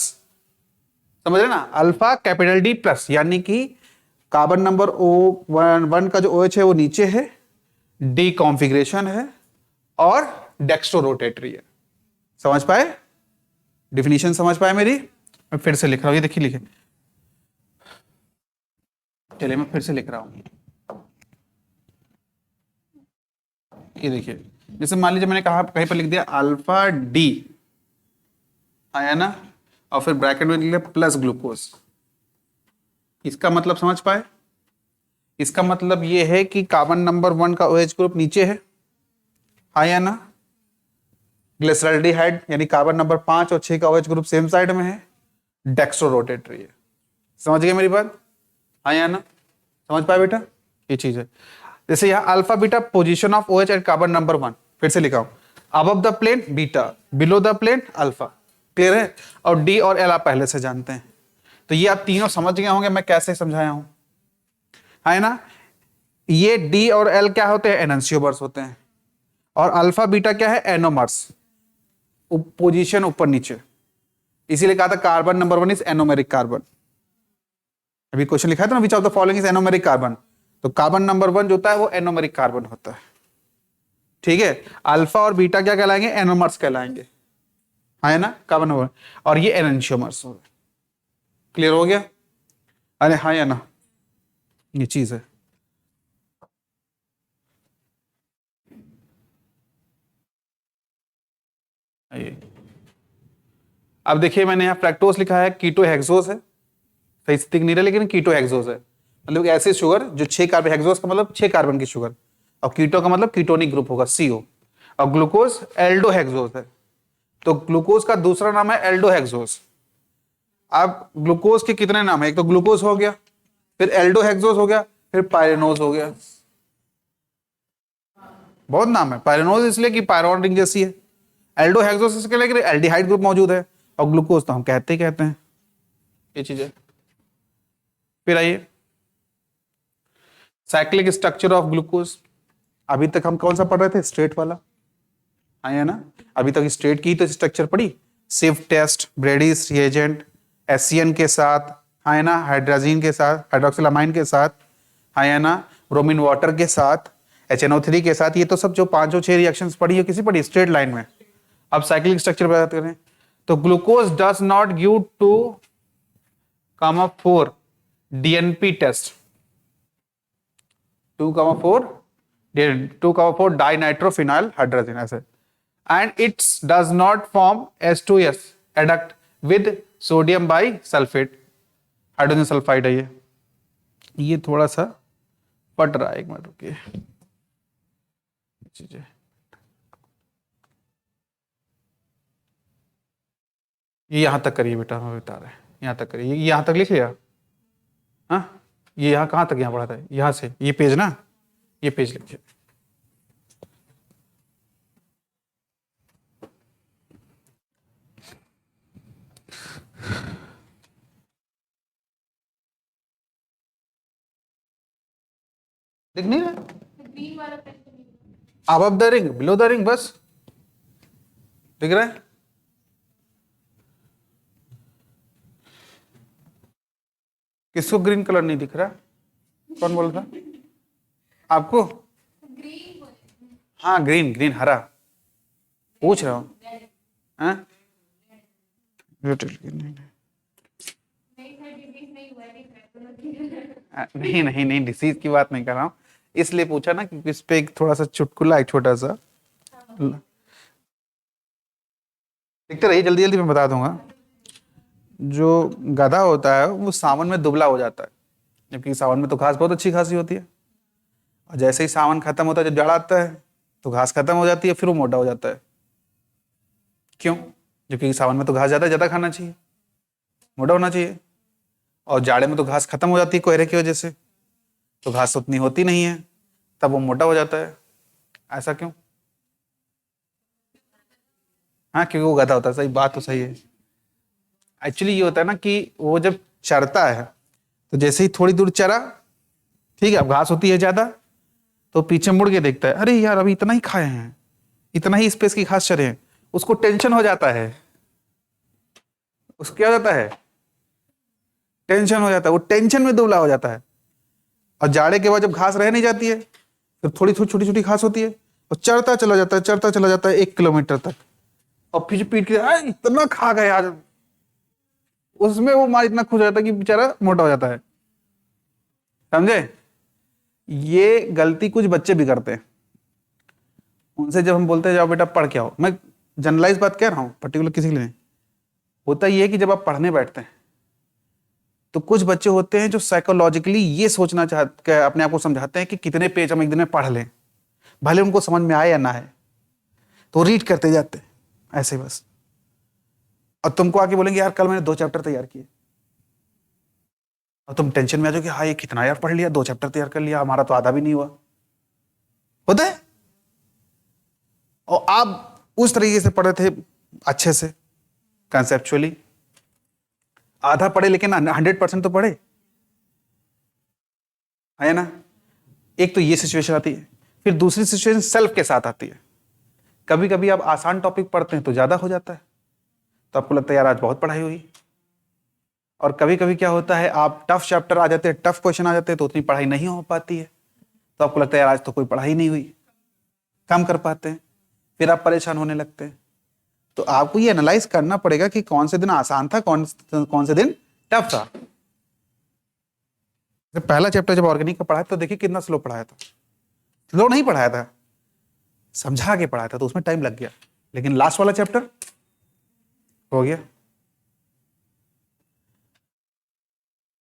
A: समझ रहे ना, अल्फा कैपिटल D प्लस, यानी कि कार्बन नंबर O1 का जो OH है वो नीचे है, D कॉन्फ़िगरेशन है और डेक्स्ट्रो रोटेटरी है। समझ पाए, डिफिनीशन समझ पाए मेरी। मैं फिर से लिख रहा हूं, ये देखिए लिखे, चलिए मैं फिर से लिख रहा हूं, ये देखिए, जैसे मान लीजिए मैंने कहा कहीं पर लिख दिया अल्फा D, आया ना, और फिर ब्रैकेट में लिख लिया प्लस ग्लूकोज। इसका मतलब समझ पाए, इसका मतलब ये है कि कार्बन नंबर 1 का OH ग्रुप नीचे है, आया ना। ग्लिसरॉल्डिहाइड यानी कार्बन नंबर 5 और 6 का OH ग्रुप सेम साइड में है, डेक्स्ट्रो रोटेटरी है। समझ गए मेरी बात, आया ना, समझ पाए बेटा, ये चीज है। जैसे यहां alpha beta position of OH at carbon number 1, फिर से लिखा हूं, above the plane beta, below the plane alpha, clear है। और D और L आप पहले से जानते हैं, तो ये आप तीनों समझ गए होंगे मैं कैसे समझाया हूं, है ना। ये D और L क्या होते हैं, एनंसियोमर्स होते हैं, और अल्फा बीटा क्या है, एनोमर्स, पोजीशन ऊपर नीचे, इसीलिए कहा था carbon number 1 is anomeric carbon. अभी क्वेश्चन लिखा था ना, which of the following is anomeric carbon, तो कार्बन नंबर 1 जो होता है वो एनोमेरिक कार्बन होता है, ठीक है। अल्फा और बीटा क्या कहलाएंगे, एनोमर्स कहलाएंगे, है ना, कार्बन नंबर, और ये एनंशियोमर्स हो गए। क्लियर हो गया, अरे हाँ या ना, ये चीज है। अब देखिए मैंने यहाँ फ्रैक्टोज लिखा है, कीटो हेक्सोज है, सही से नहीं रहा लेकिन कीटो हेक्सोज है, मतलब ऐसे शुगर जो 6 कार्बन, हेक्सोज का मतलब 6 कार्बन की शुगर, और कीटो का मतलब कीटोनिक ग्रुप होगा CO, और ग्लूकोज एल्डो हेक्सोज है, तो ग्लूकोज का दूसरा नाम है एल्डो हेक्सोज। अब ग्लूकोज के कितने नाम है, एक तो ग्लूकोज हो गया, फिर एल्डो हेक्सोज हो गया, फिर पायरेनोज हो गया, बहुत नाम है। पायरेनोज इसलिए कि पायरोन रिंग जैसी है, एल्डो हेक्सोज इसके लिए एल्डिहाइड ग्रुप मौजूद है, और ग्लूकोज तो हम कहते ही कहते हैं, ये चीज है। फिर आइए साइक्लिक स्ट्रक्चर ऑफ ग्लूकोज, अभी तक हम कौन सा पढ़ रहे थे, स्ट्रेट वाला, आया ना, अभी तक स्ट्रेट की तो स्ट्रक्चर पढ़ी, सिफ्ट टेस्ट, ब्रेडीज रिएजेंट, एससीएन के साथ, है ना, हाइड्राजीन के साथ, हाइड्रोक्सिलामाइन के साथ, है ना, ब्रोमीन वाटर के साथ, HNO3 के साथ ये तो सब जो 5 6 रिएक्शंस पढ़ी हो किसी पढ़ी स्ट्रेट लाइन में। अब साइक्लिक स्ट्रक्चर बात करें तो glucose does not give 2,4 DNP test, 2,4 dinitrophenyl hydrogen ऐसे, and it's does not form H2S adduct with sodium bisulphate, hydrogen sulphide है ये थोड़ा सा पट रहा है, एक मिनट रुकिए। ये यहां तक करिए बेटा, हम बता रहे हैं यहां तक करिए, यहां तक लिख लिया। हाँ ये यहां कहां तक यहां पढ़ा था, यहां से ये पेज ना, ये पेज लिखिए। दिख नहीं रहा, above the ring below the ring, बस दिख रहा है। किसको ग्रीन कलर नहीं दिख रहा, कौन बोल रहा आपको? हाँ ग्रीन ग्रीन हरा पूछ रहा हूँ। नहीं नहीं नहीं डिसीज की बात नहीं कर रहा हूँ, इसलिए पूछा ना कि इस पे एक थोड़ा सा चुटकुला एक छोटा सा देखते रहिए, जल्दी जल्दी मैं बता दूंगा। जो गधा होता है वो सावन में दुबला हो जाता है, जबकि सावन में तो घास बहुत अच्छी खासी होती है, और जैसे ही सावन खत्म होता है जब जाड़ा आता है तो घास खत्म हो जाती है, फिर वो मोटा हो जाता है। क्यों? जबकि सावन में तो घास ज्यादा खाना चाहिए, मोटा होना चाहिए, और जाड़े में तो घास खत्म हो जाती है कोहरे की वजह से, तो घास उतनी होती नहीं है, तब वो मोटा हो जाता है। ऐसा क्यों? हाँ क्योंकि वो गधा होता है, सही बात तो सही है। एक्चुअली ये होता है ना कि वो जब चरता है तो जैसे ही थोड़ी दूर चरा, ठीक है, अब घास होती है ज्यादा, तो पीछे मुड़ के देखता है, अरे यार अभी इतना ही खाए हैं, इतना ही स्पेस की घास चरे हैं, उसको टेंशन हो जाता है। उसको क्या हो जाता है? टेंशन हो जाता है, वो टेंशन में दुबला हो जाता है। और जाड़े के बाद जब घास रह नहीं जाती है तो थोड़ी थोड़ी छोटी छोटी घास होती है, और चढ़ता चला जाता है, चढ़ता चला जाता है 1 किलोमीटर तक, और फिर पीट के इतना खा गए आज, उसमें वो मार इतना खुश हो जाता है कि बेचारा मोटा हो जाता है। समझे? ये गलती कुछ बच्चे भी करते हैं, उनसे जब हम बोलते हैं जाओ बेटा पढ़ के आओ, मैं जनरलाइज बात कह रहा हूं, पर्टिकुलर किसी के लिए नहीं, होता ये है कि जब आप पढ़ने बैठते हैं तो कुछ बच्चे होते हैं जो साइकोलॉजिकली ये सोचना चाहते हैं, अपने आप को समझाते हैं कि कितने पेज हम एक दिन में पढ़ लें, भले उनको समझ में आए या ना आए, तो रीड करते जाते हैं ऐसे बस, और तुमको आके बोलेंगे यार कल मैंने 2 चैप्टर तैयार किए, और तुम टेंशन में आ जाओ कि हाँ ये कितना यार पढ़ लिया, 2 चैप्टर तैयार कर लिया, हमारा तो आधा भी नहीं हुआ। होता है? और आप उस तरीके से पढ़े थे अच्छे से कंसेप्चुअली, आधा पढ़े लेकिन 100% तो पढ़े, है ना? एक तो ये सिचुएशन आती है। फिर दूसरी सिचुएशन सेल्फ के साथ आती है। कभी कभी आप आसान टॉपिक पढ़ते हैं तो ज्यादा हो जाता है, तो आपको लगता है यार आज बहुत पढ़ाई हुई, और कभी कभी क्या होता है आप टफ चैप्टर आ जाते हैं, टफ क्वेश्चन आ जाते हैं, तो उतनी पढ़ाई नहीं हो पाती है, तो आपको लगता है यार आज तो कोई पढ़ाई नहीं हुई, कम कर पाते हैं, फिर आप परेशान होने लगते हैं। तो आपको ये एनालाइज करना पड़ेगा कि कौन से दिन आसान था, कौन से दिन टफ था। पहला चैप्टर जब ऑर्गेनिक का पढ़ाया तो देखिए कितना स्लो पढ़ाया था, स्लो नहीं पढ़ाया था, समझा के पढ़ाया था, तो उसमें टाइम लग गया, लेकिन लास्ट वाला चैप्टर हो गया।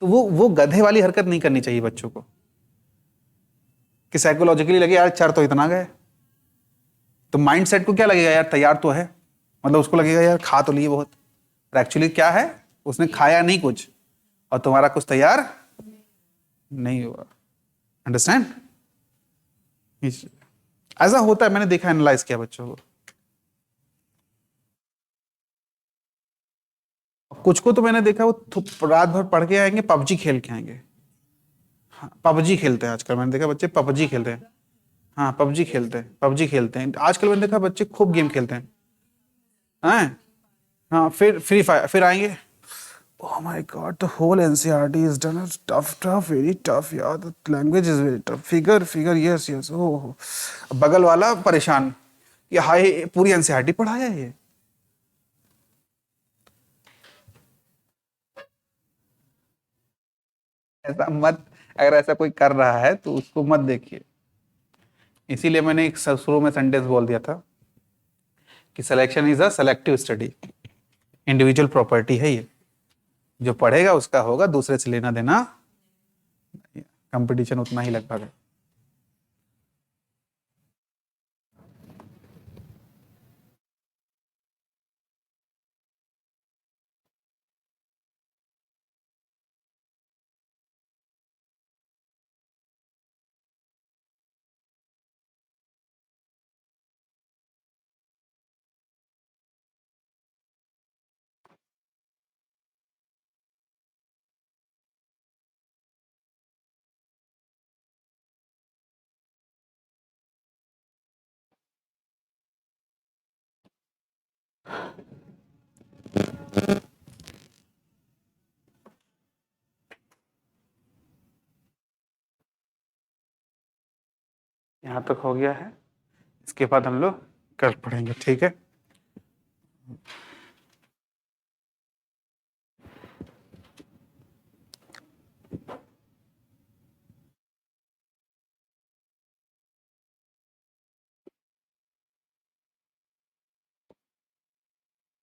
A: तो वो गधे वाली हरकत नहीं करनी चाहिए बच्चों को कि साइकोलॉजिकली लगे यार चर तो इतना गए, तो माइंड सेट को क्या लगेगा यार तैयार तो है, मतलब उसको लगेगा यार खा तो लिए बहुत, और एक्चुअली क्या है उसने खाया नहीं कुछ, और तुम्हारा कुछ तैयार नहीं हुआ। अंडरस्टैंड? ऐसा होता है, मैंने देखा, एनालाइज किया बच्चों को। कुछ को तो मैंने देखा वो रात भर पढ़ के आएंगे, पबजी खेल के आएंगे। हाँ, पबजी खेलते हैं आजकल, मैंने देखा बच्चे पबजी खेलते हैं। हाँ पबजी खेलते हैं, पबजी खेलते हैं आजकल, मैंने देखा बच्चे खूब गेम खेलते हैं। हाँ फिर फ्री फायर, फिर आएंगे Oh my God, the whole NCRT is done. It's tough, very tough. Yeah, the language is very tough. Figure, yes. Oh, बगल वाला परेशान. ये हाय पूरी एनसीईआरटी पढ़ाया है ये. ऐसा मत. अगर ऐसा कोई कर रहा है तो उसको मत देखिए. इसीलिए मैंने एक शुरू में सेंटेंस बोल दिया था कि selection is a selective study. Individual property है ये. जो पढ़ेगा उसका होगा, दूसरे से लेना देना. कंपटीशन उतना ही लगभग है. यहाँ तक हो गया है. इसके बाद हम लोग कल पढ़ेंगे, ठीक है.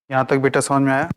A: यहाँ तक बेटा समझ में आया?